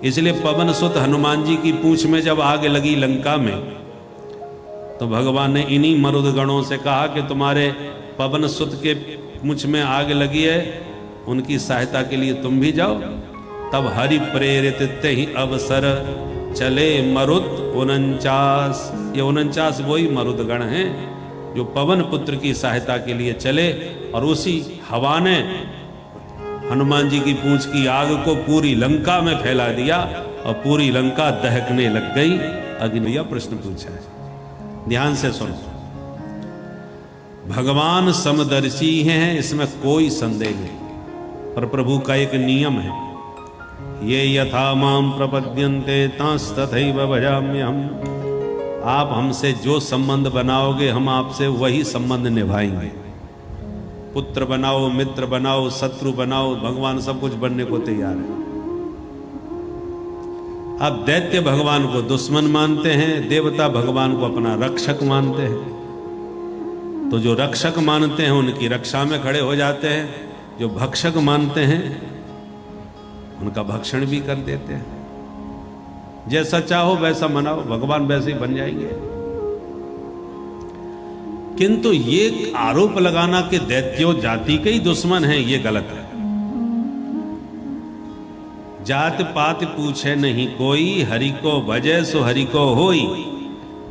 इसलिए पवन सुत हनुमान जी की पूंछ में जब आग लगी लंका में, तो भगवान ने इन्हीं मरुद गणों से कहा कि तुम्हारे पवन सुत के पूंछ में आग लगी है, उनकी सहायता के लिए तुम भी जाओ। तब हरि प्रेरित ते ही अवसर चले मरुद 49। ये 49 वही मरुद गण हैं जो पवन पुत्र की सहायता के लिए चले, और उसी हवा ने हनुमान जी की पूंछ की आग को पूरी लंका में फैला दिया और पूरी लंका दहकने लग गई। अग्नि यह प्रश्न पूछा है, ध्यान से सुनो। भगवान समदर्शी हैं, इसमें कोई संदेह नहीं, पर प्रभु का एक नियम है, ये यथा माम प्रपद्यन्ते तांस्तथैव भजाम्यहम्। आप हमसे जो संबंध बनाओगे हम आपसे वही संबंध निभाएंगे। पुत्र बनाओ, मित्र बनाओ, शत्रु बनाओ, भगवान सब कुछ बनने को तैयार है। आप दैत्य भगवान को दुश्मन मानते हैं, देवता भगवान को अपना रक्षक मानते हैं। तो जो रक्षक मानते हैं उनकी रक्षा में खड़े हो जाते हैं, जो भक्षक मानते हैं उनका भक्षण भी कर देते हैं। जैसा चाहो वैसा मनाओ, भगवान वैसे ही बन जाएंगे। किंतु ये आरोप लगाना कि दैत्यो जाति के ही दुश्मन हैं, ये गलत है। जात पात पूछे नहीं कोई, हरि को भजे सो हरि को होई।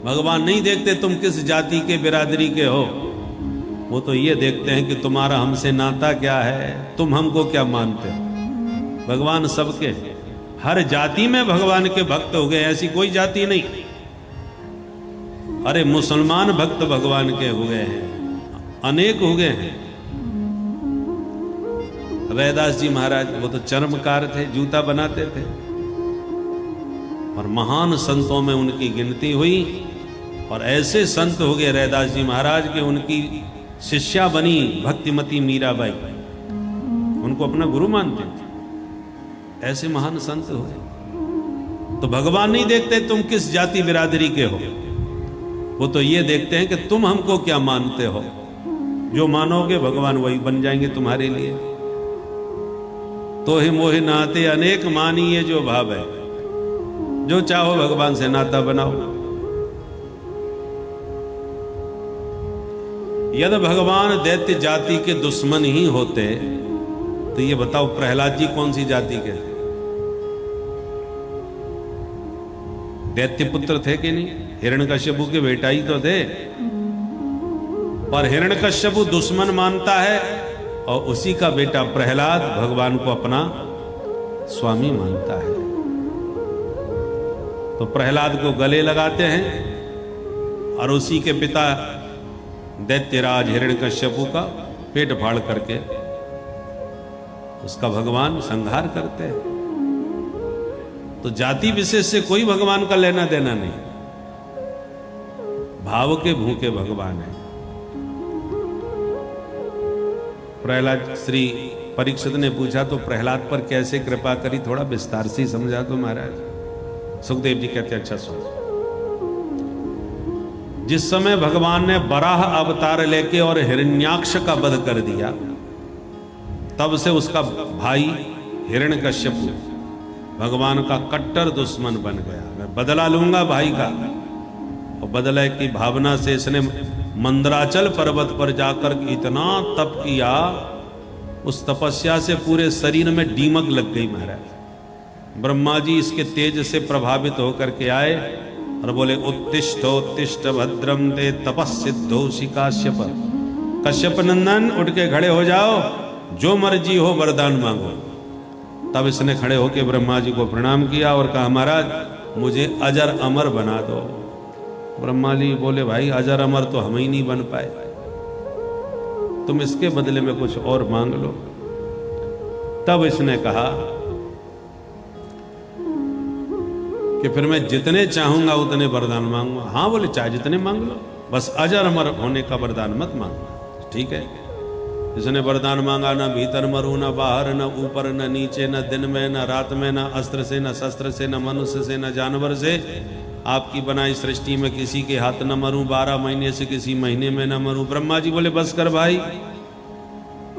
भगवान नहीं देखते तुम किस जाति के बिरादरी के हो, वो तो ये देखते हैं कि तुम्हारा हमसे नाता क्या है, तुम हमको क्या मानते हो। भगवान सबके, हर जाति में भगवान के भक्त हो गए, ऐसी कोई जाति नहीं। अरे मुसलमान भक्त भगवान के हुए हैं, अनेक हो गए हैं। रैदास जी महाराज वो तो चर्मकार थे, जूता बनाते थे, और महान संतों में उनकी गिनती हुई। और ऐसे संत हो गए रैदास जी महाराज के उनकी शिष्या बनी भक्तिमती मीराबाई, उनको अपना गुरु मानते थे। ऐसे महान संत हुए। तो भगवान नहीं देखते तुम किस जाति बिरादरी के हो, वो तो ये देखते हैं कि तुम हमको क्या मानते हो। जो मानोगे भगवान वही बन जाएंगे तुम्हारे लिए। तो ही मोहि नाते अनेक मानिए जो भाव है, जो चाहो भगवान से नाता बनाओ। यदि भगवान दैत्य जाति के दुश्मन ही होते तो ये बताओ प्रहलाद जी कौन सी जाति के थे? दैत्य पुत्र थे कि नहीं? हिरण्यकश्यपु के बेटा ही तो थे। पर हिरण्यकश्यपु दुश्मन मानता है और उसी का बेटा प्रहलाद भगवान को अपना स्वामी मानता है। तो प्रहलाद को गले लगाते हैं और उसी के पिता दैत्यराज हिरण्यकश्यपु का पेट फाड़ करके उसका भगवान संहार करते हैं। तो जाति विशेष से कोई भगवान का लेना देना नहीं, भाव के भूखे भगवान है। प्रहलाद श्री परीक्षित ने पूछा तो प्रहलाद पर कैसे कृपा करी, थोड़ा विस्तार से समझा तो महाराज। सुखदेव जी कहते अच्छा सुनो। जिस समय भगवान ने बराह अवतार लेके और हिरण्याक्ष का वध कर दिया, तब से उसका भाई हिरण्यकश्यपु भगवान का कट्टर दुश्मन बन गया। मैं बदला लूंगा भाई का। और बदले की भावना से इसने मंदराचल पर्वत पर जाकर इतना तप किया, उस तपस्या से पूरे शरीर में दीमक लग गई महाराज। ब्रह्मा जी इसके तेज से प्रभावित होकर के आए और बोले उत्तिष्ठ भद्रम ते तपस्सिद्धोषि काश्यप। कश्यप नंदन उठ के खड़े हो जाओ, जो मर्जी हो वरदान मांगो। तब इसने खड़े होकर ब्रह्मा जी को प्रणाम किया और कहा महाराज मुझे अजर अमर बना दो। ब्रह्मा जी बोले भाई अजर अमर तो हम ही नहीं बन पाए, तुम इसके बदले में कुछ और मांग लो। तब इसने कहा कि फिर मैं जितने चाहूंगा उतने वरदान मांगूंगा। हाँ बोले चाहे जितने मांग लो, बस अजर अमर होने का वरदान मत मांगना। ठीक है। इसने वरदान मांगा, न भीतर मरू, न बाहर, न ऊपर, न नीचे, न दिन में, न रात में, न अस्त्र से, न शस्त्र से, न मनुष्य से, न जानवर से, आपकी बनाई सृष्टि में किसी के हाथ न मरूं, 12 महीने से किसी महीने में न मरूं। ब्रह्मा जी बोले बस कर भाई,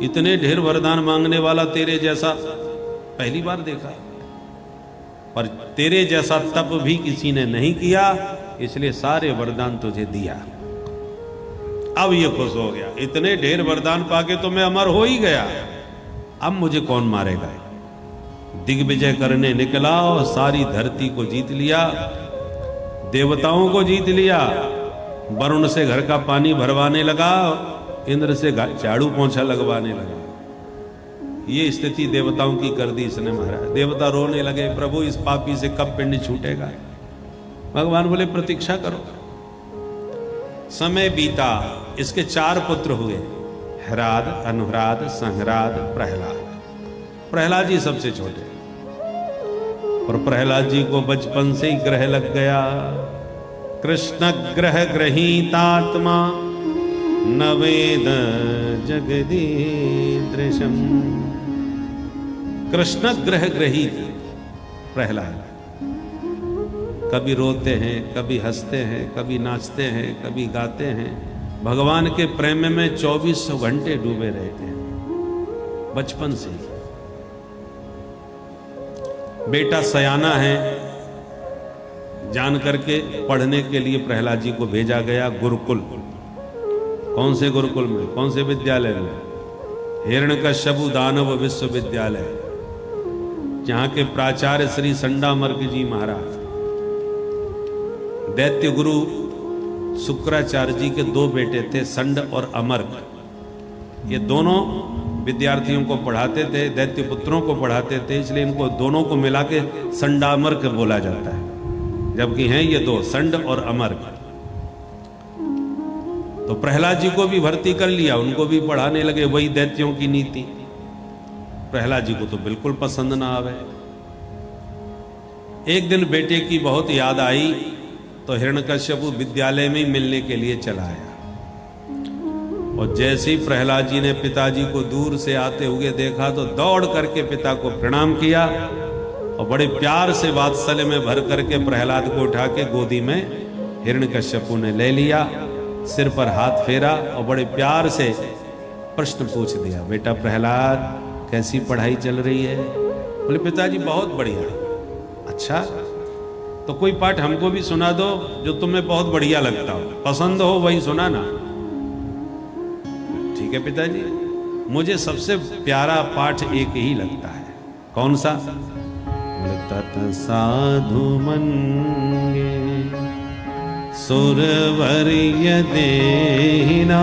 इतने ढेर वरदान मांगने वाला तेरे जैसा पहली बार देखा, पर तेरे जैसा तप भी किसी ने नहीं किया, इसलिए सारे वरदान तुझे दिया। अब ये खुश हो गया, इतने ढेर वरदान पाके तो मैं अमर हो ही गया, अब मुझे कौन मारेगा। दिग्विजय करने निकला और सारी धरती को जीत लिया, देवताओं को जीत लिया, वरुण से घर का पानी भरवाने लगा, इंद्र से झाड़ू पोंछा लगवाने लगा। ये स्थिति देवताओं की कर दी इसने महाराज। देवता रोने लगे, प्रभु इस पापी से कब पिंड छूटेगा। भगवान बोले प्रतीक्षा करो। समय बीता, इसके 4 पुत्र हुए, हराद, अनुराद, संहराद, प्रहलाद। प्रहलाद जी सबसे छोटे, और प्रहलाद जी को बचपन से ही ग्रह लग गया। कृष्ण ग्रह ग्रहीतात्मा न वेद जगदीदृशम। कृष्ण ग्रह ग्रहीत प्रहलाद, कभी रोते हैं, कभी हंसते हैं, कभी नाचते हैं, कभी गाते हैं। भगवान के प्रेम में 2400 घंटे डूबे रहते हैं बचपन से। बेटा सयाना है जान करके पढ़ने के लिए प्रहलाद जी को भेजा गया गुरुकुल। कौन से गुरुकुल में, कौन से विद्यालय में? हिरण्यकश्यपु दानव विश्वविद्यालय, जहां के प्राचार्य श्री संडामर्क जी महाराज, दैत्य गुरु शुक्राचार्य जी के 2 बेटे थे, संड और अमर्क। ये दोनों विद्यार्थियों को पढ़ाते थे, दैत्य पुत्रों को पढ़ाते थे, इसलिए इनको दोनों को मिला के संडामर्क बोला जाता है, जबकि हैं ये 2, संड और अमर्क। तो प्रहलाद जी को भी भर्ती कर लिया, उनको भी पढ़ाने लगे वही दैत्यों की नीति। प्रहलाद जी को तो बिल्कुल पसंद ना आवे। एक दिन बेटे की बहुत याद आई तो हिरण्यकश्यपु विद्यालय में ही मिलने के लिए चला आया। और जैसे ही प्रहलाद जी ने पिताजी को दूर से आते हुए देखा तो दौड़ करके पिता को प्रणाम किया और बड़े प्यार से वात्सल्य में भर करके प्रहलाद को उठा के गोदी में हिरण्यकश्यपु ने ले लिया, सिर पर हाथ फेरा और बड़े प्यार से प्रश्न पूछ दिया, बेटा प्रहलाद कैसी पढ़ाई चल रही है? बोले पिताजी बहुत बढ़िया। अच्छा तो कोई पाठ हमको भी सुना दो जो तुम्हें बहुत बढ़िया लगता हो, पसंद हो वही सुना ना। ठीक है पिताजी, मुझे सबसे प्यारा पाठ एक ही लगता है। कौन सा? तत साधु मंगे सुरवर्य देना